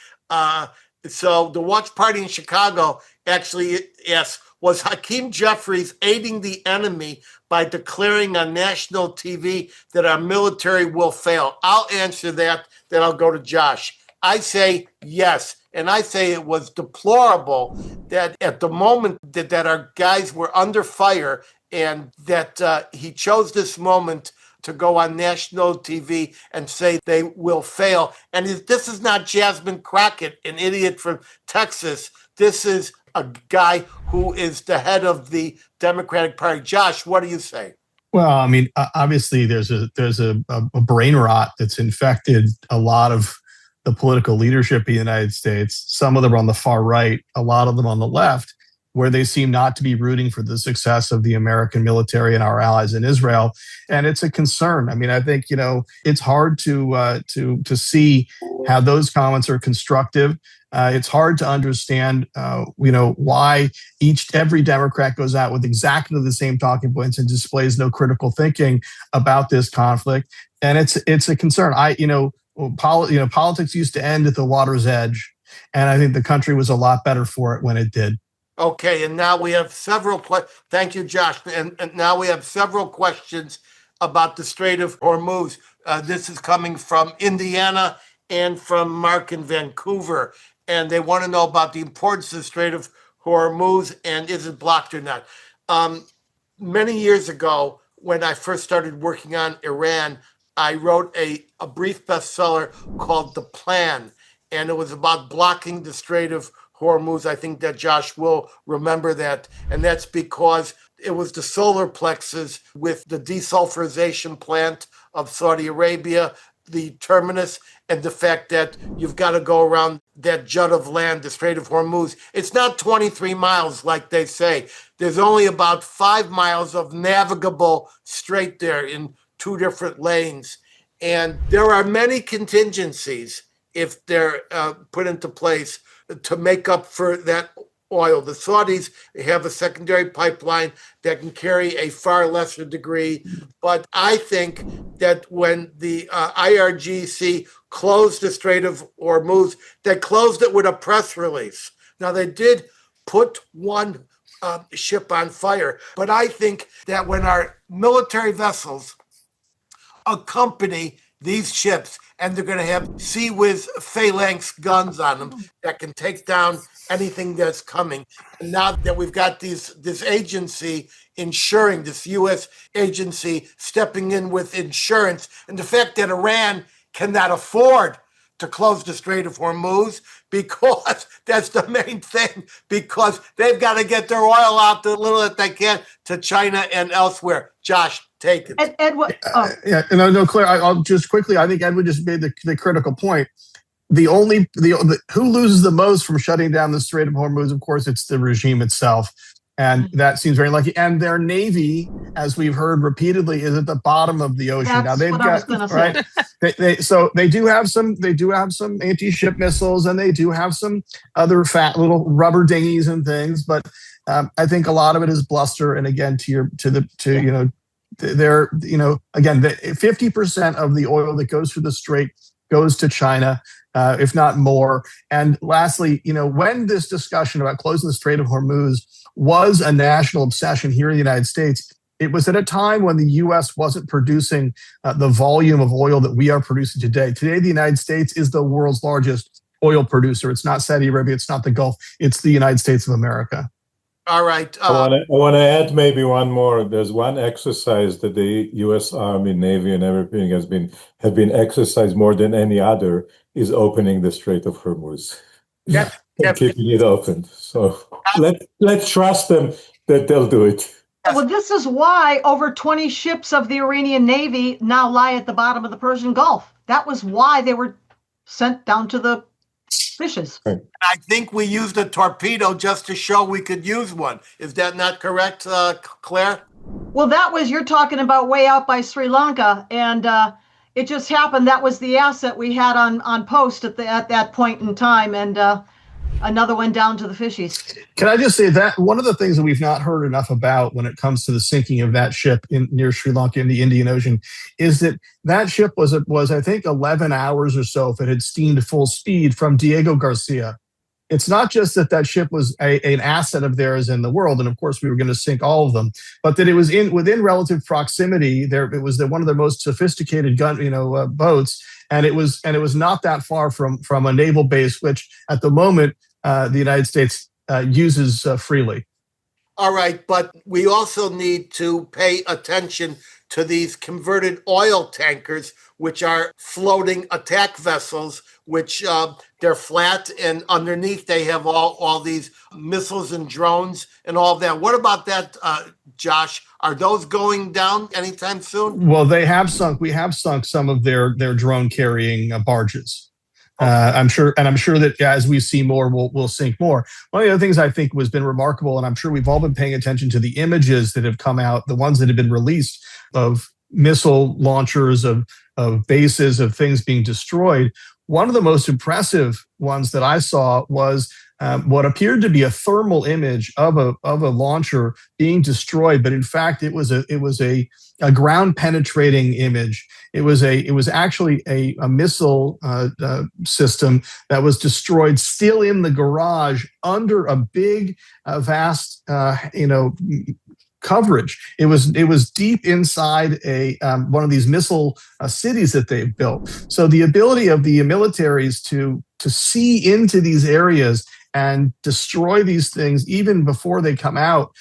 So the watch party in Chicago actually asks, was Hakeem Jeffries aiding the enemy by declaring on national TV that our military will fail? I'll answer that, then I'll go to Josh. I say yes, and I say it was deplorable that at the moment that our guys were under fire and that he chose this moment to go on national TV and say they will fail. And this is not Jasmine Crockett, an idiot from Texas. This is a guy who is the head of the Democratic Party. Josh, what do you say? Well, I mean, obviously there's a brain rot that's infected a lot of the political leadership of the United States. Some of them are on the far right, a lot of them on the left, where they seem not to be rooting for the success of the American military and our allies in Israel. And it's a concern. I mean, I think, it's hard to see how those comments are constructive. It's hard to understand, why every Democrat goes out with exactly the same talking points and displays no critical thinking about this conflict. And it's a concern. Politics used to end at the water's edge, and I think the country was a lot better for it when it did. Okay, and now we have several thank you, Josh. And now we have several questions about the Strait of Hormuz. This is coming from Indiana and from Mark in Vancouver. And they want to know about the importance of the Strait of Hormuz and is it blocked or not. Many years ago, when I first started working on Iran, I wrote a brief bestseller called The Plan, and it was about blocking the Strait of Hormuz. I think that Josh will remember that. And that's because it was the solar plexus with the desulfurization plant of Saudi Arabia, the terminus, and the fact that you've got to go around that jut of land, the Strait of Hormuz. It's not 23 miles like they say. There's only about 5 miles of navigable strait there in 2 different lanes. And there are many contingencies if they're put into place to make up for that oil. The Saudis have a secondary pipeline that can carry a far lesser degree. But I think that when the IRGC closed the Strait of Hormuz, they closed it with a press release. Now, they did put one ship on fire, but I think that when our military vessels accompany these ships, and they're going to have Sea-Whiz phalanx guns on them that can take down anything that's coming. And now that we've got this agency ensuring, this U.S. agency stepping in with insurance, and the fact that Iran cannot afford to close the Strait of Hormuz, because that's the main thing, because they've got to get their oil out the little that they can to China and elsewhere. Josh, take it. Edwin, No, Claire, I'll just quickly, I think Edwin just made the critical point. Who loses the most from shutting down the Strait of Hormuz? Of course, it's the regime itself. And that seems very lucky. And their navy, as we've heard repeatedly, is at the bottom of the ocean. That's now they've what got I was gonna say. right. So they do have some anti-ship missiles, and they do have some other fat little rubber dinghies and things. But I think a lot of it is bluster. And again, again, 50% of the oil that goes through the strait goes to China, if not more. And lastly, when this discussion about closing the Strait of Hormuz was a national obsession here in the United States, it was at a time when the U.S. wasn't producing the volume of oil that we are producing today. Today, the United States is the world's largest oil producer. It's not Saudi Arabia. It's not the Gulf. It's the United States of America. All right. I want to add maybe one more. There's one exercise that the U.S. Army, Navy, and everything have been exercised more than any other, is opening the Strait of Hormuz. Yep. Keeping it open. So let's trust them that they'll do it. Well, this is why over 20 ships of the Iranian Navy now lie at the bottom of the Persian Gulf. That was why they were sent down to the fishes. Right. I think we used a torpedo just to show we could use one. Is that not correct, Claire? Well, you're talking about way out by Sri Lanka, and it just happened that was the asset we had on post at that point in time, and another one down to the fishies. Can I just say that one of the things that we've not heard enough about when it comes to the sinking of that ship near Sri Lanka in the Indian Ocean is that ship was I think 11 hours or so if it had steamed full speed from Diego Garcia. It's not just that ship was an asset of theirs in the world, and of course we were going to sink all of them, but that it was within relative proximity. It was one of their most sophisticated boats, and it was not that far from a naval base, which at the moment the United States uses freely. All right, but we also need to pay attention to these converted oil tankers, which are floating attack vessels, which they're flat, and underneath they have all these missiles and drones and all of that. What about that, Josh? Are those going down anytime soon? Well, they have sunk. We have sunk some of their drone carrying barges. I'm sure that as we see more, we'll sink more. One of the other things I think has been remarkable, and I'm sure we've all been paying attention to the images that have come out, the ones that have been released of missile launchers, of bases, of things being destroyed. One of the most impressive ones that I saw was what appeared to be a thermal image of a launcher being destroyed, but in fact it was a ground penetrating image. It was actually a missile system that was destroyed, still in the garage under a big, vast, coverage. It was deep inside one of these missile cities that they've built. So the ability of the militaries to see into these areas and destroy these things even before they come out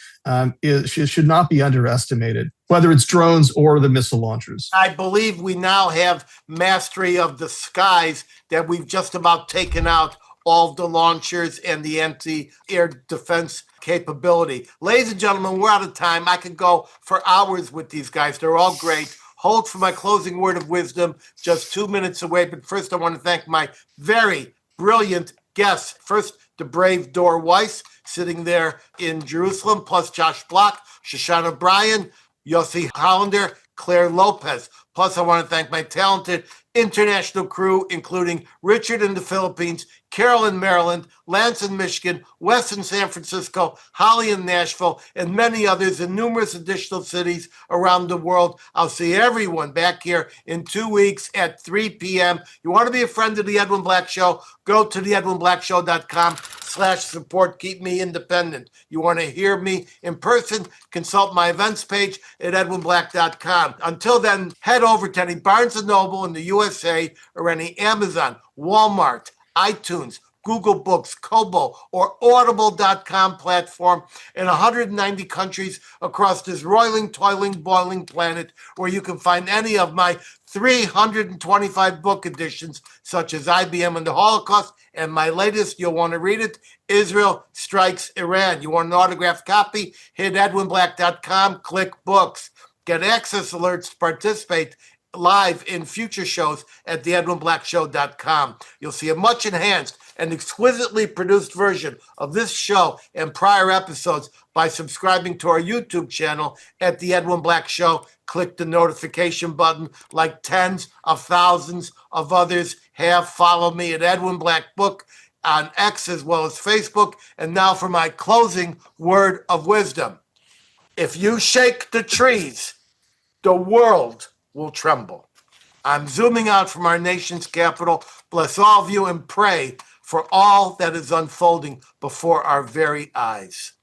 should not be underestimated, whether it's drones or the missile launchers. I believe we now have mastery of the skies, that we've just about taken out all the launchers and the anti-air defense capability. Ladies and gentlemen, we're out of time. I could go for hours with these guys. They're all great. Hold for my closing word of wisdom, just 2 minutes away. But first, I want to thank my very brilliant guests. First, the brave Dor Weiss, sitting there in Jerusalem, plus Josh Block, Shoshana Bryen, Yossie Hollander, Clare Lopez. Plus, I want to thank my talented international crew, including Richard in the Philippines, Carol in Maryland, Lance in Michigan, Wes in San Francisco, Holly in Nashville, and many others in numerous additional cities around the world. I'll see everyone back here in 2 weeks at 3 p.m. You want to be a friend of the Edwin Black Show? Go to theedwinblackshow.com/support. Keep me independent. You want to hear me in person? Consult my events page at edwinblack.com. Until then, head over to any Barnes & Noble in the USA or any Amazon, Walmart, iTunes, Google Books, Kobo, or Audible.com platform in 190 countries across this roiling, toiling, boiling planet, where you can find any of my 325 book editions, such as IBM and the Holocaust, and my latest, you'll want to read it, Israel Strikes Iran. You want an autographed copy? Hit edwinblack.com, click books. Get access alerts to participate live in future shows at theedwinblackshow.com. You'll see a much enhanced and exquisitely produced version of this show and prior episodes by subscribing to our YouTube channel at The Edwin Black Show. Click the notification button like tens of thousands of others have. Follow me at Edwin Black Book on X as well as Facebook. And now for my closing word of wisdom. If you shake the trees, the world will tremble. I'm zooming out from our nation's capital. Bless all of you and pray for all that is unfolding before our very eyes.